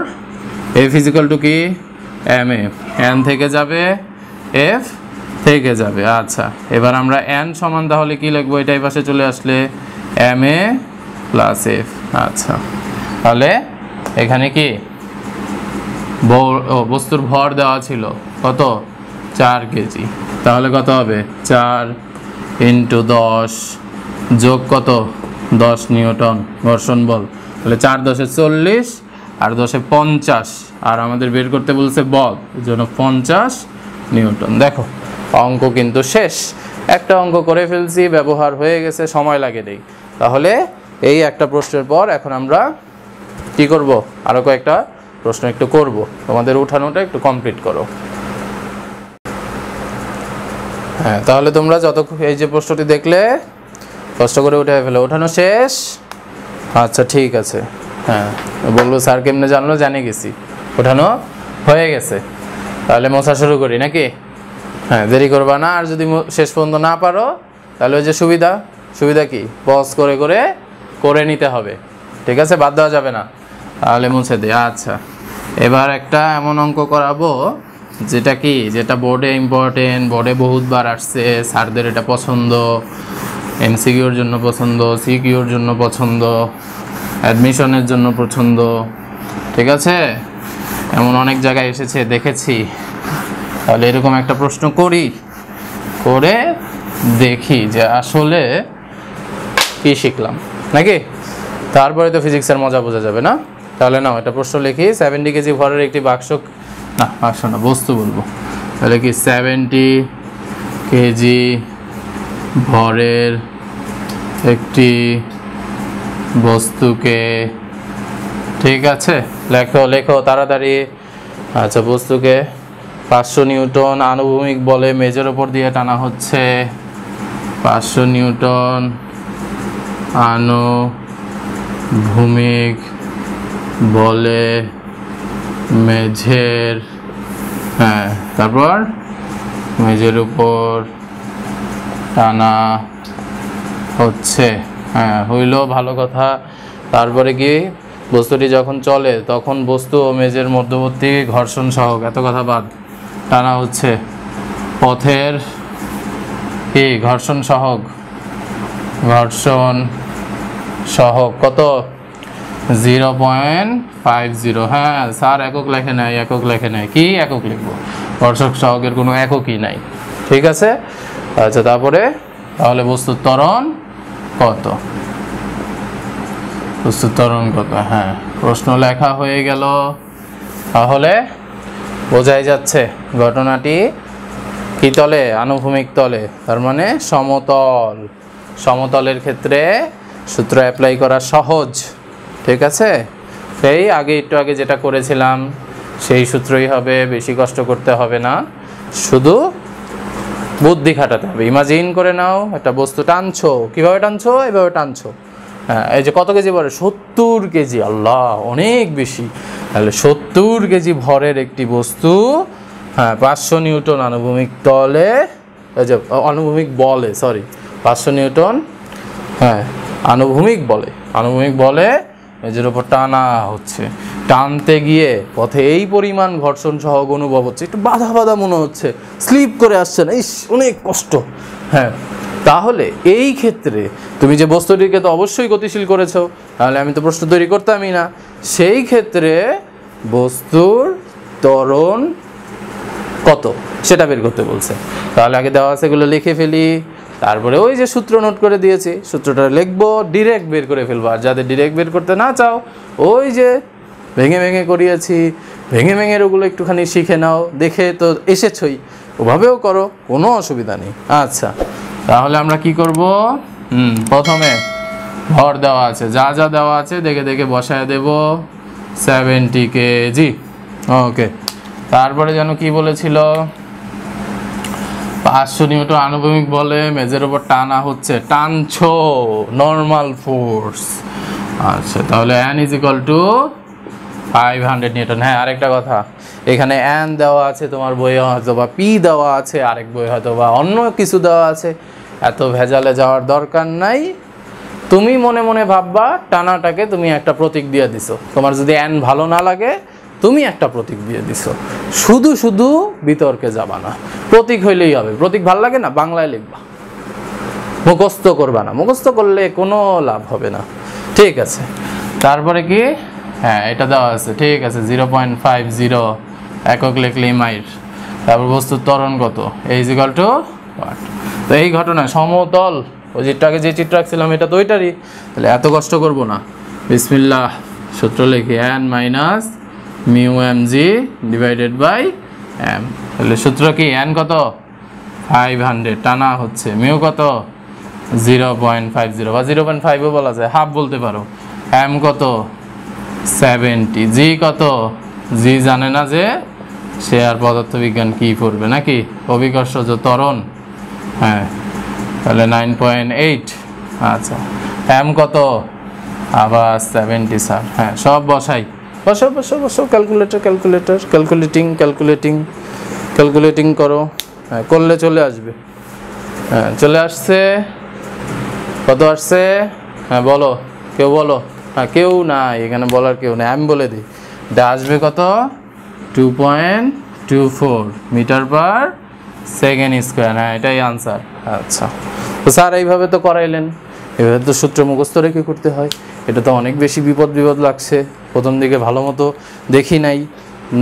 f is equal to কি? mf, n থেকে যাবে f থেকে যাবে। আচ্ছা, এবার আমরা n সমান তাহলে কি লিখবো? এটাই পাশে চলে আসলে ma প্লাস f। আচ্ছা, তাহলে এখানে কি বস্তুর ভর দেওয়া ছিল কত? 4 কেজি। তাহলে কত হবে? 4 ইন্টু 10 যোগ কত? 10 নিউটন ঘর্ষণ বল। তাহলে 4 10 40 আর 10 50, আর আমাদের বের করতে বলছে বল, এই জন্য 50 নিউটন। দেখো অঙ্ক কিন্তু শেষ। একটা অঙ্ক করে ফেলছি, ব্যবহার হয়ে গেছে, সময় লাগে নেই। তাহলে এই একটা প্রশ্নের পর এখন আমরা কি করব? আরো কয়েকটা প্রশ্ন একটু করব। তোমাদের উঠানোটা একটু কমপ্লিট করো। হ্যাঁ, তাহলে তোমরা এই যে প্রশ্নটি দেখলে কষ্ট করে উঠে ফেলো। উঠানো শেষ? আচ্ছা ঠিক আছে। হ্যাঁ, বলবো স্যার কেমনে জানলো? জানে গেছি, ওঠানো হয়ে গেছে। তাহলে মোছা শুরু করি নাকি? হ্যাঁ, দেরি করবা না। আর যদি শেষ পর্যন্ত না পারো তাহলে ওই যে সুবিধা কি, পজ করে করে করে নিতে হবে, ঠিক আছে? বাদ দেওয়া যাবে না। তাহলে মুছে দিই। আচ্ছা, এবার একটা এমন অঙ্ক করাবো যেটা বোর্ডে ইম্পর্টেন্ট, বোর্ডে বহুতবার আসছে, স্যারদের এটা পছন্দ, এমসিকিউর জন্য পছন্দ, সিকিউর জন্য পছন্দ, অ্যাডমিশনের জন্য পছন্দ, ঠিক আছে? এমন অনেক জায়গায় এসেছে, দেখেছি। তাহলে এরকম একটা প্রশ্ন করে দেখি যে আসলে কি শিখলাম নাকি। তারপরে তো ফিজিক্সের মজা বোঝা যাবে না। তাহলে নাও একটা প্রশ্ন লিখি। 70 কেজি ভরের একটি বস্তু বলবো। তাহলে কি 70 কেজি ভরের একটি বস্তুকে, ঠিক আছে, লেখো তাড়াতাড়ি। আচ্ছা, বস্তুকে 500 নিউটন আনুভূমিক বলে মেজের ওপর দিয়ে টানা হচ্ছে। 500 নিউটন আনুভূমিক বলে মেঝের, হ্যাঁ, তারপর মেঝের উপর টানা হচ্ছে। হ্যাঁ, হইল, ভালো কথা। তারপরে কি, বস্তুটি যখন চলে তখন বস্তু ও মেঝের মধ্যবর্তী ঘর্ষণ সহক, এত কথা বাদ, টানা হচ্ছে। পথের কি ঘর্ষণ সহক কত? 0.50। হ্যাঁ, স্যার একক লেখে নাই। কি একক লিখবো? ঘর্ষণ সহকের কোনো এককই নাই, ঠিক আছে? আচ্ছা, তাহলে বস্তুর ত্বরণ কত? হ্যাঁ, প্রশ্ন লেখা হয়ে গেল। তাহলে বোঝাই যাচ্ছে ঘটনাটি কি তলে? আনুভূমিক তলে, তার মানে সমতলের ক্ষেত্রে সূত্র অ্যাপ্লাই করা সহজ, ঠিক আছে? সেই একটু আগে যেটা করেছিলাম সেই সূত্রই হবে, বেশি কষ্ট করতে হবে না, শুধু বুদ্ধি খাটাতে হবে। ইমাজিন করে নাও একটা বস্তু টানছো, কিভাবে টানছো? এভাবে টানছো, হ্যাঁ, এই যে কত কেজি ভরে 70 কেজি, আল্লাহ অনেক বেশি। তাহলে 70 কেজি ভরের একটি বস্তু, হ্যাঁ 500 নিউটন আনুভূমিক তলে, এই যে আনুভূমিক বলে, সরি 500 নিউটন, হ্যাঁ আনুভূমিক বলে মেঝের উপর টানা হচ্ছে। টানতে গিয়ে পথে এই পরিমাণ ঘর্ষণ সহগ অনুভব হচ্ছে, একটু বাধা বাধা মনে হচ্ছে, স্লিপ করে আসছে না, ইস অনেক কষ্ট। হ্যাঁ, তাহলে এই ক্ষেত্রে তুমি যে বস্তুটিকে তো অবশ্যই গতিশীল করেছো, তাহলে আমি তো প্রশ্ন তৈরি করতামই না। সেই ক্ষেত্রে বস্তুর ত্বরণ কত সেটা বের করতে বলছে। তাহলে আগে দেওয়া আছে এগুলো লিখে ফেলি, তারপরে ওই যে সূত্র নোট করে দিয়েছি সূত্রটা লিখবো, ডিরেক্ট বের করে ফেলবো। আর যাদের ডিরেক্ট বের করতে না চাও, ওই যে ভেঙে ভেঙে করিয়েছি, ভেঙে ভেঙে ওগুলো একটুখানি শিখে নাও, দেখে তো এসেছই, ওভাবেও করো, কোনো অসুবিধা নেই। আচ্ছা, তাহলে আমরা কি করব? প্রথমে ভর দেওয়া আছে, যা যা দেওয়া আছে দেখে দেখে বসায় দেব। 70 কেজি, ওকে। তারপরে যেন কি বলেছিল, 500 নিউটন আনুভূমিক বলে মেঝের উপর টানা হচ্ছে, টানছো, নর্মাল ফোর্স। আচ্ছা, তাহলে n = 500 নিউটন। হ্যাঁ, আরেকটা কথা, এখানে n দেওয়া আছে তোমার বইয়ে, হয়তো বা p দেওয়া আছে, আরেক বই হয়তো বা অন্য কিছু দেওয়া আছে, এত ভেজালে যাওয়ার দরকার নাই। তুমি মনে মনে ভাববা টানাটাকে তুমি একটা প্রতীক দিয়ে দিছো, তোমার যদি n ভালো না লাগে তুমি একটা প্রতীক দিয়ে দিছো, শুধু শুধু বিতর্কে যাবা না, প্রতীক হইলেই হবে। প্রতীক ভালো লাগে না, বাংলায় লিখবা, মুখস্থ করবা না, মুখস্থ করলে কোনো লাভ হবে না। ঠিক আছে, তারপরে কি, হ্যাঁ এটা দেওয়া আছে, ঠিক আছে 0.50 একক লিখলে মাইর। তারপর বস্তুর ত্বরণ কত, = what। তো এই ঘটনা সমতল, ওই যেটাকে যে চিত্র রাখছিলাম এটা তো ওইটারই, তাহলে এত কষ্ট করব না, বিসমিল্লাহ, সূত্র লিখি n - μmg / m। তাহলে সূত্র কি, n কত 500 টানা হচ্ছে, মিউ কত 0.50 বা 0.5ও বলা যায়, হাফ বলতে পারো, m কত 70, g কত, g জানে না যে সে আর পদার্থবিজ্ঞান কি পড়বে নাকি, অভিকর্ষজ ত্বরণ, হ্যাঁ তাহলে 9.8। আচ্ছা, m কত, আবার 70 স্যার, হ্যাঁ সব বসাই, বসো বসো বসো, ক্যালকুলেটিং করো, হ্যাঁ করলে চলে আসবে। হ্যাঁ চলে আসছে, কত আসছে, হ্যাঁ বলো, কেউ বলো, হ্যাঁ কেউ নাই এখানে, বলার কেউ নেই, আমি বলে দিই, এটা আসবে কত 2.24 m/s²। হ্যাঁ এটাই আনসার। আচ্ছা, তো স্যার এইভাবে তো করাইলেন, এভাবে তো সূত্র মুখস্থ রেখে করতে হয়, এটা তো অনেক বেশি বিপদ লাগছে, প্রথম দিকে ভালো মতো দেখি নাই,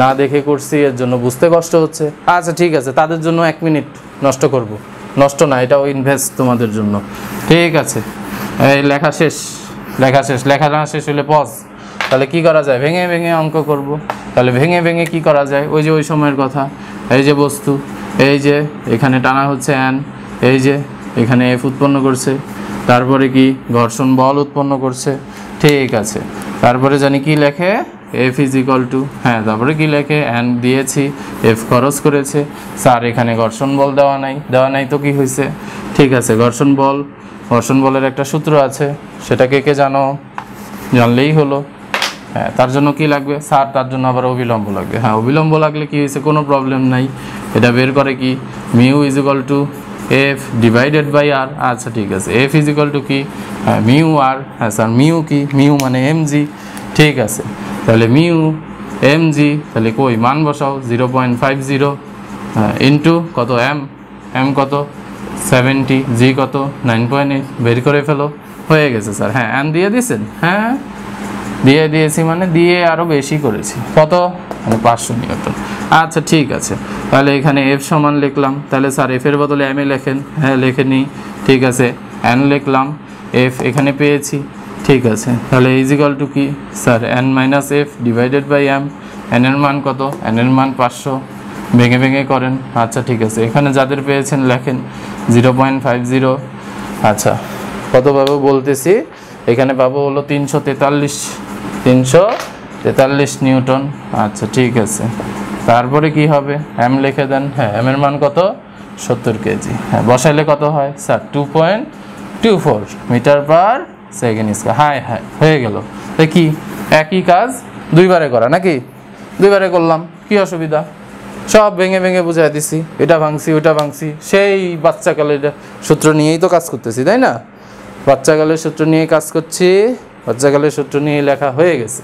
না দেখে করছি, এর জন্য বুঝতে কষ্ট হচ্ছে। আচ্ছা ঠিক আছে, তাদের জন্য 1 মিনিট নষ্ট করব, নষ্ট না, এটাও ইনভেস্ট তোমাদের জন্য। ঠিক আছে, এই লেখা শেষ, লেখা না শেষ হলে পজ। তাহলে কি করা যায়, ভেঙে ভেঙে অঙ্ক করব। তাহলে ভেঙে ভেঙে কি করা যায়, ওই যে ওই সময়ের কথা, এই যে বস্তু, এই যে এখানে টানা হচ্ছে n, এই যে এখানে f উৎপন্ন করছে, তারপরে কি ঘর্ষণ বল উৎপন্ন করছে। ঠিক আছে, তারপরে জানি কি লেখে, f = হ্যাঁ তারপরে কি লেখে, n দিয়েছি, f খরচ করেছে। স্যার এখানে ঘর্ষণ বল দেওয়া নাই তো কি হয়েছে। ঠিক আছে, ঘর্ষণ বলের একটা সূত্র আছে, সেটা কে জানো, জানলেই হলো। হ্যাঁ তার জন্য কি লাগবে স্যার, তার জন্য আবার অবিলম্ব লাগবে। হ্যাঁ অবিলম্ব লাগলে কি হয়েছে, কোনো প্রবলেম নাই, এটা বের করে কি, মিউ = f / r। আচ্ছা ঠিক আছে, f = কি, হ্যাঁ মিউ r। হ্যাঁ স্যার মিউ কি, মিউ মানে mg। ঠিক আছে, তাহলে মিউ mg, তাহলে কই মান বসাও 0.50 ইন্টু কত m কত 70, g কত 9.8, বের করে ফেলো, হয়ে গেছে স্যার। হ্যাঁ n দিয়ে দিয়েছেন, হ্যাঁ দিয়ে দিয়েছি, মানে দিয়ে আরও বেশি করেছি, কত মানে 500 নিউটন। আচ্ছা ঠিক আছে, তাহলে এখানে f সমান লিখলাম, তাহলে স্যার f এর বদলে m এ লেখেন, হ্যাঁ লেখে নিই। ঠিক আছে, n লিখলাম, f এখানে পেয়েছি। ঠিক আছে, তাহলে = কি sir, n - f / m। n এর মান কত, n এর মান 500, ভেঙে ভেঙে করেন। আচ্ছা ঠিক আছে, এখানে যাদের পেয়েছেন লেখেন 0.50। আচ্ছা কত পাবো বলতেছি, এখানে পাবো হলো 343 নিউটন। আচ্ছা ঠিক আছে, তারপরে কি হবে, m লিখে দেন। হ্যাঁ m এর মান কত 70 কেজি। হ্যাঁ বসাইলে কত হয় স্যার, 2.24 m/s²। Second square. হায় হায়, হয়ে গেল। তাই কি একই কাজ দুইবারে করা নাকি? দুইবারে করলাম, কি অসুবিধা? সব ভেঙে ভেঙে বুঝাই দিছি, এটা ভাঙছি ওটা ভাঙছি, সেই বাচ্চাকালের সূত্র নিয়েই তো কাজ করতেছি, তাই না? বাচ্চাকালের সূত্র নিয়ে কাজ করছি, বাচ্চাকালের সূত্র নিয়ে লেখা হয়ে গেছে।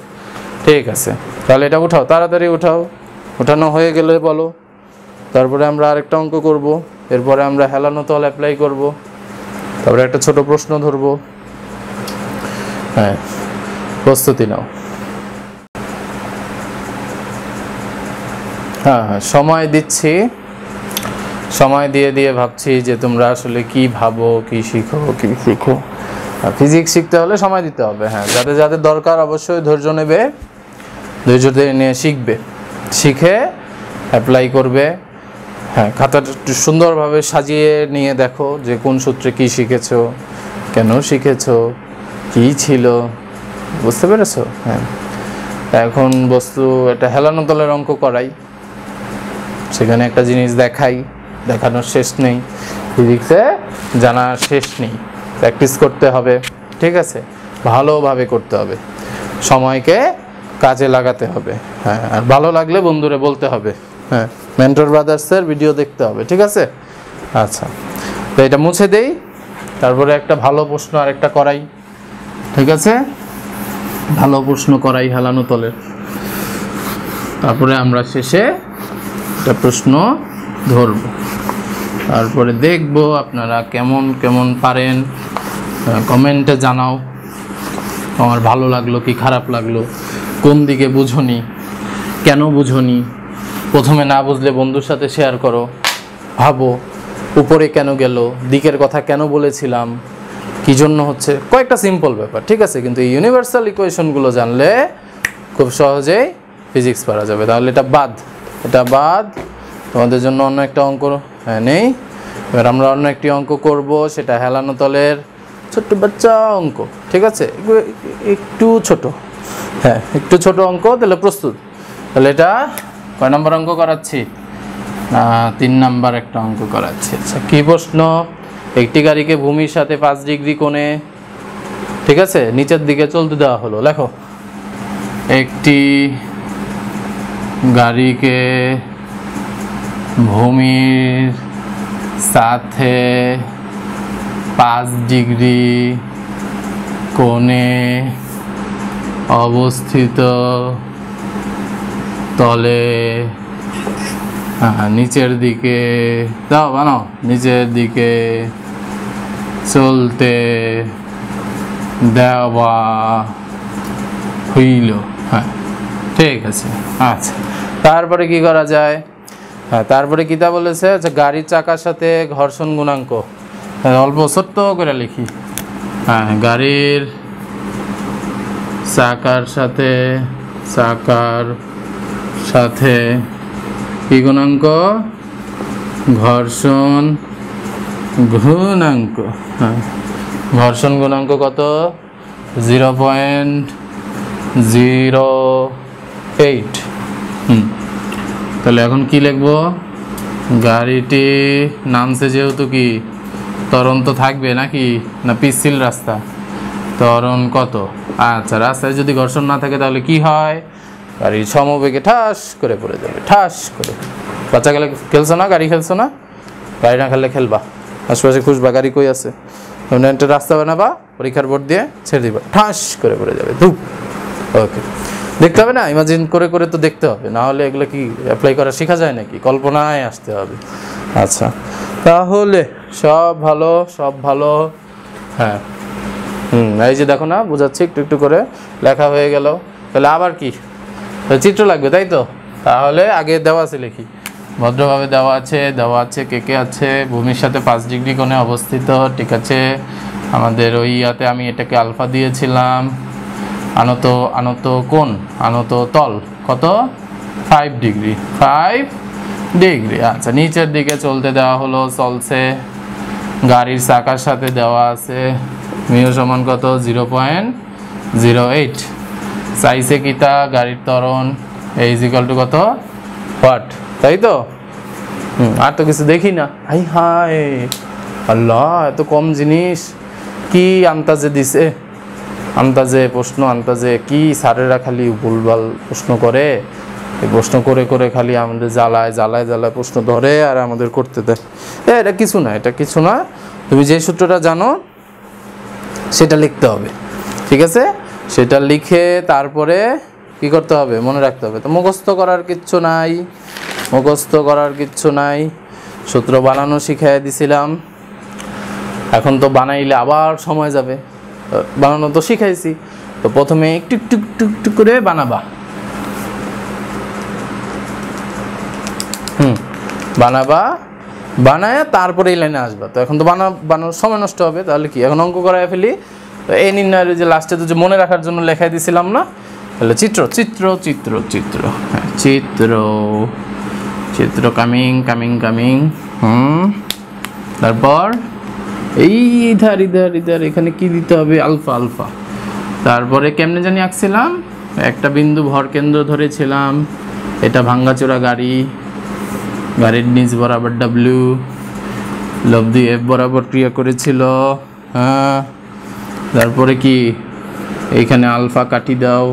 ঠিক আছে, তাহলে এটা উঠাও, তাড়াতাড়ি উঠাও। উঠানো হয়ে গেলে বলো। তারপরে আমরা আরেকটা অঙ্ক করব, এরপরে আমরা হেলানো তল অ্যাপ্লাই করব, তারপরে একটা ছোট প্রশ্ন ধরব। হ্যাঁ, প্রস্তুতি নাও। হ্যাঁ হ্যাঁ, সময় দিচ্ছি। সময় দিয়ে দিয়ে ভাবছি যে তোমরা আসলে কি ভাবো, কি শিখো, কি শিখো। ফিজিক্স শিখতে হলে সময় দিতে হবে। হ্যাঁ, যাদের যাদের দরকার অবশ্যই ধৈর্য নেবে, ধৈর্য দিয়ে নিয়ে শিখবে, শিখে অ্যাপ্লাই করবে। হ্যাঁ, খাতাটা একটু সুন্দরভাবে সাজিয়ে নিয়ে দেখো যে কোন সূত্রে কি শিখেছো, কেন শিখেছো, কি ছিল, বুঝতে পেরেছো? হ্যাঁ, এখন বস্তু একটা হেলানো তলের অঙ্ক করাই, সেখানে একটা জিনিস দেখাই, দেখানোর শেষ নেই। ফিজিক্সে জানার শেষ নেই, প্র্যাকটিস করতে হবে। ঠিক আছে, ভালোভাবে করতে হবে, সময়কে কাজে লাগাতে হবে। হ্যাঁ, আর ভালো লাগলে বন্ধুরে বলতে হবে। হ্যাঁ, মেন্টর ব্রাদার্সের ভিডিও দেখতে হবে। ঠিক আছে, আচ্ছা, তো এটা মুছে দেই, তারপরে একটা ভালো প্রশ্ন আরেকটা করাই। ঠিক আছে, ভালো প্রশ্ন করাই হেলানো তলের, তারপরে আমরা শেষে একটা প্রশ্ন ধরব, তারপরে দেখব আপনারা কেমন কেমন পারেন। কমেন্টে জানাও আমার ভালো লাগলো কি খারাপ লাগলো, কোন দিকে বুঝনি, কেন বুঝনি। প্রথমে না বুঝলে বন্ধুর সাথে শেয়ার করো, ভাবো উপরে কেন গেল, দিকের কথা কেন বলেছিলাম, কি জন্য হচ্ছে, কয়েকটা সিম্পল ব্যাপার। ঠিক আছে, কিন্তু এই ইউনিভার্সাল ইকুয়েশনগুলো জানলে খুব সহজেই ফিজিক্স পারা যাবে। তাহলে এটা বাদ, এটা বাদ। তোমাদের জন্য অন্য একটা অঙ্ক নেই। এবার আমরা অন্য একটি অঙ্ক করব, সেটা হেলানো তলের ছোট্ট বাচ্চা অঙ্ক। ঠিক আছে, একটু ছোট, হ্যাঁ একটু ছোট অঙ্ক। তাহলে প্রস্তুত? তাহলে এটা কয় নম্বর অঙ্ক করাচ্ছি? 3 নাম্বার একটা অঙ্ক করাচ্ছি। আচ্ছা, কি প্রশ্ন? একটি গাড়িকে ভূমির সাথে 5 ডিগ্রি কোণে, ঠিক আছে, নিচের দিকে চলতে দেওয়া হলো। লেখো, একটি গাড়িকে ভূমির সাথে 5 ডিগ্রি কোণে অবস্থিত তলে নিচের দিকে দাও বানাও, নিচের দিকে চলতে দেওয়া হইল। হ্যাঁ, ঠিক আছে। আচ্ছা, তারপরে কি করা যায়? হ্যাঁ, তারপরে কিতা বলেছে? আচ্ছা, গাড়ির চাকার সাথে ঘর্ষণ গুণাঙ্ক অল্প ছোট্ট করে লিখি। হ্যাঁ, গাড়ির চাকার সাথে কি গুণাঙ্ক? ঘর্ষণ গুণাঙ্ক। হ্যাঁ, ঘর্ষণ গুণাঙ্ক কত? 0.08। তাহলে এখন কি লিখবো? গাড়িটি নামছে যেহেতু, কি ত্বরণ তো থাকবে নাকি, না পিচ্ছিল রাস্তা? ত্বরণ কত? আচ্ছা, রাস্তায় যদি ঘর্ষণ না থাকে তাহলে কি হয়? গাড়ি সমবেগে ঠাস করে পড়ে যাবে, ঠাস করে। বাচ্চা গেলে খেলছো না, গাড়ি খেলছো না? গাড়ি না খেললে খেলবা, আশেপাশে খুঁজবা গাড়ি কই আছে, একটা রাস্তা বানাবা, পরীক্ষার বোর্ড দিয়ে ছেড়ে দিবা, ঠাস করে পড়ে যাবে, ধুপ। ওকে, দেখতে হবে না, ইমাজিন করে করে তো দেখতে হবে, না হলে এগুলো কি অ্যাপ্লাই করা শেখা যায় নাকি? কল্পনায় আসতে হবে। আচ্ছা, তাহলে সব ভালো, সব ভালো। হ্যাঁ, এই যে দেখো না, বোঝাচ্ছি একটু একটু করে, লেখা হয়ে গেল। তাহলে আবার কি চিত্র লাগবে, তাই তো? তাহলে আগে দেওয়া আছে লিখি, ভদ্রভাবে দেওয়া আছে কে কে আছে। ভূমির সাথে 5 ডিগ্রি কোণে অবস্থিত, ঠিক আছে। আমাদের ওই ইয়াতে আমি এটাকে আলফা দিয়েছিলাম। আনত কোণ, আনত তল কত? 5 ডিগ্রি, 5 ডিগ্রি। আচ্ছা, নিচের দিকে চলতে দেওয়া হলো, চলছে। গাড়ির চাকার সাথে দেওয়া আছে মিউ সমান কত? 0.08। চাইছে কিতা? গাড়ির ত্বরণ ইজিক্যাল টু কত? ওয়াট, তাই তো? আর তো কিছু দেখি না। হাই হাই আল্লাহ, এত কম জিনিস কি আন্দাজে দিছে। আন্তাজে প্রশ্ন, আন্তাজে কি স্যারেরা খালি ভুলভাল প্রশ্ন করে, এই প্রশ্ন করে করে খালি আমাদের জ্বালায় জ্বালায় জ্বালায় প্রশ্ন ধরে আর আমাদের করতে দেয়। এটা কিছু না, এটা কিছু না, তুমি যে সূত্রটা জানো সেটা লিখতে হবে, ঠিক আছে? সেটা লিখে তারপরে কি করতে হবে, মনে রাখতে হবে। তো মুখস্থ করার কিচ্ছু নাই, মুখস্থ করার কিচ্ছু নাই, সূত্র বানানো শিখিয়ে দিছিলাম। এখন তো বানাইলে আবার সময় যাবে, বানানো তো শিখাইছি। তো প্রথমে একটু একটু একটু একটু করে বানাবা, বানাবা, বানায় তারপরে এই লাইনে আসবা। তো এখন তো বানানোর সময় নষ্ট হবে, তাহলে কি এখন অঙ্ক করায় ফেলি। তো এই নির্ণয়ের যে লাস্টে তো যে মনে রাখার জন্য লেখাই দিছিলাম না, তাহলে চিত্র চিত্র চিত্র চিত্র, হ্যাঁ চিত্র চিত্র, কামিং কামিং কামিং। তারপর এই ইধার ইধার ইধার এখানে কি দিতে হবে, আলফা আলফা। তারপরে কেমনে জানি আঁকছিলাম, একটা বিন্দু ভর কেন্দ্র ধরেছিলাম, এটা ভাঙ্গাচোরা গাড়ি, গাড়ির নিচ বরাবর ডাব্লিউ, লব্ধি এফ বরাবর ক্রিয়া করেছিল। হ্যাঁ, তারপরে কি এইখানে আলফা কাটি দাও,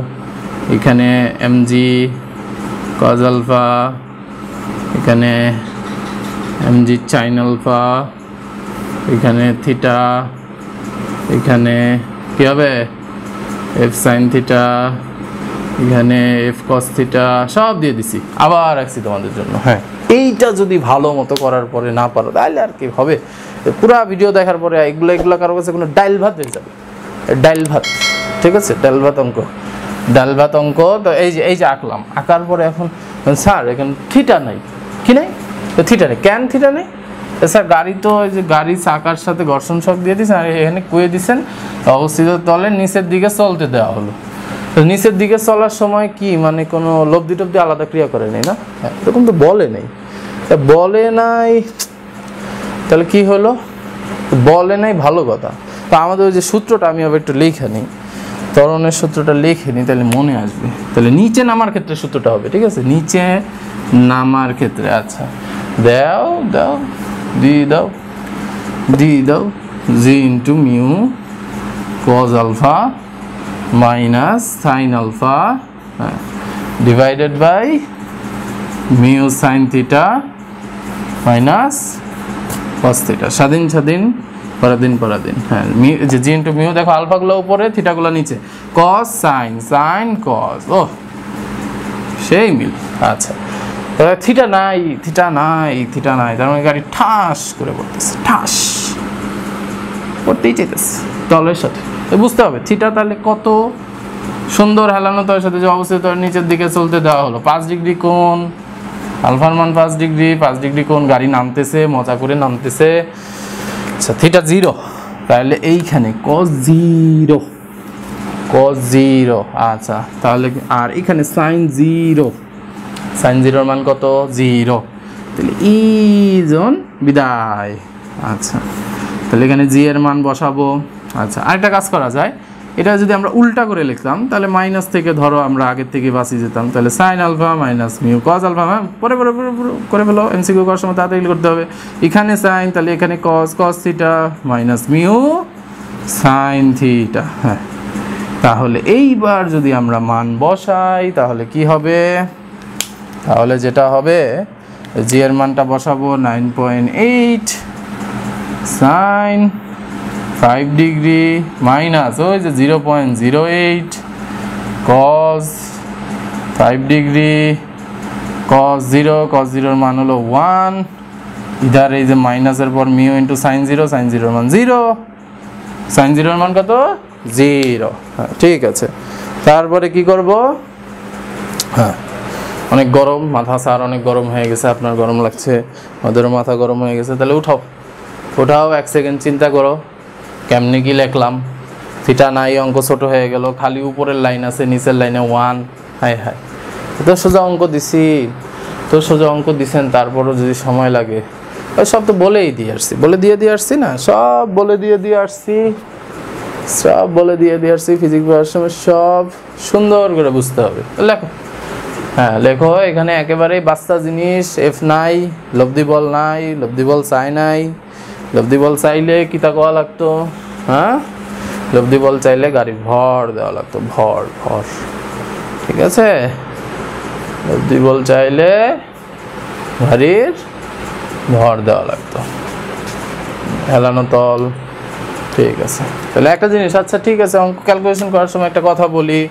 এখানে এমজি কজ আলফা, এখানে এমজি সাইন আলফা, এখানে থিটা, এখানে কি হবে এফ সাইন থিটা, এখানে এফ কস থিটা, সব দিয়ে দিছি, আবার রাখছি তোমাদের জন্য। হ্যাঁ, এইটা যদি ভালো মতো করার পরে না পারো তাহলে আর কি হবে, পুরা ভিডিও দেখার পরে এগুলো কারো কাছে কোনো ডাইল ভাত হয়ে যাবে, ডাইল ভাত, ঠিক আছে? ডাইল ভাত অঙ্ক, ডাল ভাত অঙ্ক। তো এই যে আঁকলাম, আঁকার পরে এখন স্যার এখানে থিটা নাই, কি নাই? তো থিটা নেই, কেন থিটা নেই? স্যার গাড়ি তো ওই যে গাড়ি চাকার সাথে ঘর্ষণ শক দিয়ে দিয়েছেন, আর এখানে কুয়ে দিচ্ছেন অবস্থিত তলে নিচের দিকে চলতে দেওয়া হলো। তো নিচের দিকে চলার সময় কি মানে কোনো লব্ধি টব্ধি আলাদা ক্রিয়া করে নেই না, এরকম তো বলে নেই, বলে নাই, তাহলে কি হলো, বলে নাই, ভালো কথা। তো আমাদের ওই যে সূত্রটা আমি আবার একটু লিখে নিই, ত্বরণের সূত্রটা লিখে নিই, তাহলে মনে আসবে। তাহলে নিচে নামার ক্ষেত্রে সূত্রটা হবে, ঠিক আছে? নিচে নামার ক্ষেত্রে, আচ্ছা দাও দাও দিয়ে দাও, দিয়ে দাও G into mu cos alpha minus sine alpha divided by mu sine theta minus cos theta, স্বাধীন স্বাধীন পরাধীন পরাধীন। হ্যাঁ, যে জি ইন্টু মিউ, দেখো আলফাগুলো উপরে থিটাগুলো নিচে, কস সাইন সাইন কস, ও সেই মিল। আচ্ছা, থিটা নাই, থিটা নাই, থিটা নাই, তার মানে গাড়ি ঠাস করে পড়তেছে, ঠাস পড়তেই চাইতেছে তলের সাথে। বুঝতে হবে থিটা তাহলে কত সুন্দর হেলানো তলের সাথে যে অবস্থিত নিচের দিকে চলতে দেওয়া হলো, 5 ডিগ্রি কোণ, আলফার মান 5 ডিগ্রি, 5 ডিগ্রি কোণ, গাড়ি নামতেছে, মজা করে নামতেছে। আচ্ছা, থিটা 0, তাহলে এইখানে কস 0, কস 0। আচ্ছা, তাহলে আর এখানে সাইন 0, সাইন 0 মান কত, 0, তাহলে ই জন বিদায়। আচ্ছা, তাহলে এখানে জি এর মান বসাবো। আচ্ছা, আরেকটা কাজ করা যায়, এটা যদি আমরা উল্টা করে লিখতাম তাহলে মাইনাস থেকে ধরো আমরা আগের থেকে বাঁচিয়ে যেতাম, তাহলে sine alpha minus mu cos alpha, পরে পরে করে ফেলো, এমসিকিউ করার সময় তাড়াতাড়ি করতে হবে। এখানে সাইন, তাহলে এখানে cos, cos theta minus mu sine theta. হ্যাঁ, তাহলে এইবার যদি আমরা মান বসাই তাহলে কি হবে, তাহলে যেটা হবে জি এর মানটা বসাবো 9.8 সাইন 5 ডিগ্রি মাইনাস ওই যে 0.08 কস 5 ডিগ্রি কস 0, কস 0 মান হলো 1, ইধার এই যে মাইনাসের পর মিউ ইন্টু সাইন 0, সাইন 0 মান 0, সাইন 0 মান কত, 0। হ্যাঁ, ঠিক আছে। তারপরে কি করব, হ্যাঁ অনেক গরম মাথা, স্যার অনেক গরম হয়ে গেছে, আপনার গরম লাগছে, ওদেরও মাথা গরম হয়ে গেছে, তাহলে উঠাও উঠাও, 1 সেকেন্ড চিন্তা করো কেমনে কি লিখলাম। থিটা নাই, অঙ্ক ছোট হয়ে গেল, খালি উপরের লাইন আছে, নিচের লাইনে 1। হায় হায়, তো সোজা অঙ্ক দিছি, তো সোজা অঙ্ক দিছেন, তারপরও যদি সময় লাগে, ওই সব তো বলেই দিয়ে আসছি, বলে দিয়ে আসছি না, সব বলে দিয়ে আসছি, সব বলে দিয়ে আসছি। ফিজিক্স পড়ার সময় সব সুন্দর করে বুঝতে হবে। লেখো, হ্যাঁ লেখো, এখানে একেবারেই বাচ্চা জিনিস, এফ নাই, লব্ধি বল নাই, লব্ধি বল চাই নাই, লব্ধি বল চাইলে কিতা কোয়া লাগতো, হ্যাঁ লব্ধি বল চাইলে গাড়ির ভর দেওয়া লাগতো, ভর ভর, ঠিক আছে। লব্ধি বল চাইলে গাড়ির ভর দেওয়া লাগতো, হেলানো তল, ঠিক আছে। তাহলে একটা জিনিস, আচ্ছা ঠিক আছে, অঙ্ক ক্যালকুলেশন করার সময় একটা কথা বলি,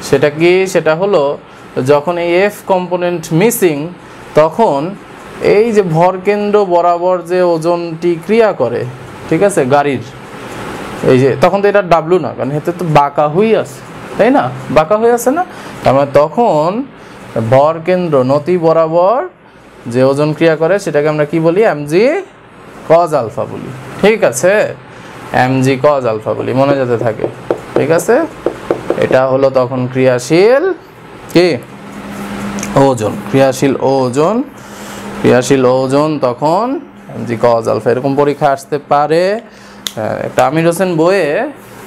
সেটা কি, সেটা হলো যখন এই এফ কম্পোনেন্ট মিসিং, তখন এই যে ভরকেন্দ্র বরাবর যে ওজনটি ক্রিয়া করে, ঠিক আছে, গাড়ির, এই যে তখন তো এটা ডাব্লু না, কারণ এতে তো বাঁকা হয়ে আছে, তাই না, বাঁকা হয়ে আছে না, তার মানে তখন ভরকেন্দ্র নতি বরাবর যে ওজন ক্রিয়া করে সেটাকে আমরা কি বলি, এমজি কজ আলফা বলি, ঠিক আছে, এমজি কজ আলফা বলি, মনে যেতে থাকে, ঠিক আছে। এটা হলো তখন ক্রিয়াশীল কি ওজন, ক্রিয়াশীল ওজন, ক্রিয়াশীল ওজন তখন এমজি কজ আলফা। এরকম পরীক্ষা আসতে পারে। একটা আমির হোসেন বইয়ে,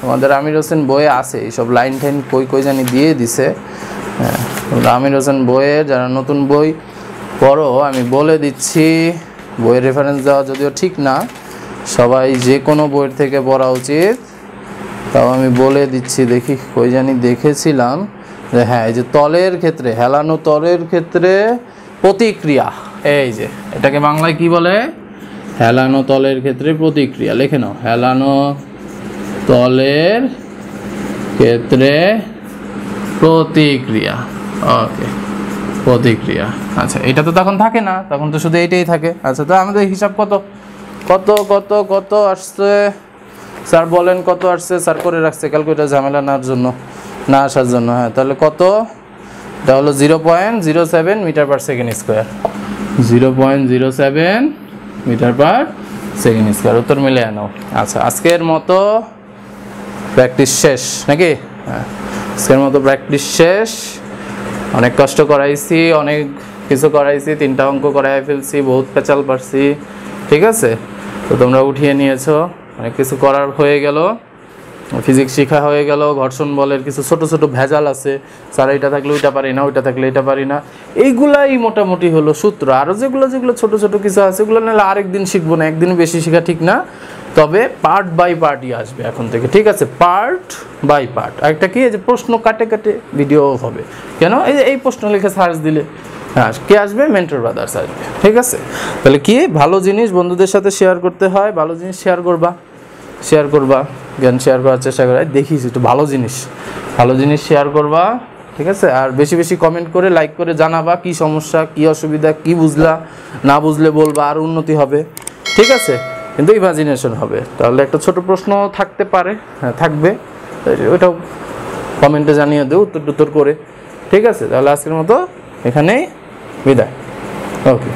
আমাদের আমির হোসেন বইয়ে আছে এইসব লাইন টাইন, কই কই জানি দিয়ে দিছে। আমির হোসেন বইয়ের যারা নতুন বই পড়ো, আমি বলে দিচ্ছি, বইয়ের রেফারেন্স দেওয়া যদিও ঠিক না, সবাই যে কোনো বইয়ের থেকে পড়া উচিত, তাও আমি বলে দিচ্ছি। দেখি কই জানি দেখেছিলাম যে, হ্যাঁ, এই যে তলের ক্ষেত্রে, হেলানো তলের ক্ষেত্রে প্রতিক্রিয়া, এই যে এটাকে বাংলায় কি বলে, হেলানো তলের ক্ষেত্রে প্রতিক্রিয়া, লিখে নাও, হেলানো তলের ক্ষেত্রে প্রতিক্রিয়া, ওকে, প্রতিক্রিয়া। আচ্ছা, এটা তো তখন থাকে না, তখন তো শুধু এইটাই থাকে। আচ্ছা, তো আমাদের হিসাব কত কত কত কত আসছে স্যার, বলেন কত আসছে, স্যার করে রাখছে ক্যালকুলেটার ঝামেলা না আসার জন্য। হ্যাঁ, তাহলে কত, এটা হলো 0.07 metre per second square, 0.07 metre per second square, উত্তর মিলে আনো। আচ্ছা, আজকের মতো প্র্যাকটিস শেষ নাকি? হ্যাঁ, আজকের মতো প্র্যাকটিস শেষ। অনেক কষ্ট করাইছি, অনেক কিছু করাইছি, 3টা অঙ্ক করাই ফেলছি, বহুত পেঁচাল পারছি, ঠিক আছে। তো তোমরা উঠিয়ে নিয়েছো, অনেক কিছু করার হয়ে গেল, ফিজিক্স শেখা হয়ে গেল। ঘর্ষণ বলের কিছু ছোট ছোট ভেজাল আছে, স্যার এটা থাকলে ওইটা পারি না, ওইটা থাকলে এটা পারি না, এইগুলাই মোটামুটি হলো সূত্র। আরও যেগুলো ছোট ছোট কিছু আছে, এগুলো নিলে আরেকদিন শিখবো না, একদিন বেশি শেখা ঠিক না। তবে পার্ট বাই পার্টই আসবে এখন থেকে, ঠিক আছে, পার্ট বাই পার্ট। আরেকটা কি, এই যে প্রশ্ন কাটে কাটে ভিডিও হবে, কেন, এই প্রশ্ন লিখে সার্চ দিলে হ্যাঁ কে আসবে, মেন্টর ব্রাদার্স আসবে, ঠিক আছে। তাহলে কি, ভালো জিনিস বন্ধুদের সাথে শেয়ার করতে হয়, ভালো জিনিস শেয়ার করবা, জ্ঞান শেয়ার করার চেষ্টা করা, দেখিস একটু ভালো জিনিস শেয়ার করবা, ঠিক আছে। আর বেশি বেশি কমেন্ট করে, লাইক করে জানাবা কি সমস্যা, কি অসুবিধা, কি বুঝলা, না বুঝলে বলবা, আর উন্নতি হবে, ঠিক আছে। কিন্তু ইমাজিনেশন হবে। তাহলে একটা ছোট প্রশ্ন থাকতে পারে, হ্যাঁ থাকবে, ওইটাও কমেন্টে জানিয়ে দেও উত্তর করে, ঠিক আছে। তাহলে আজকের মতো এখানেই বিদায়, ওকে।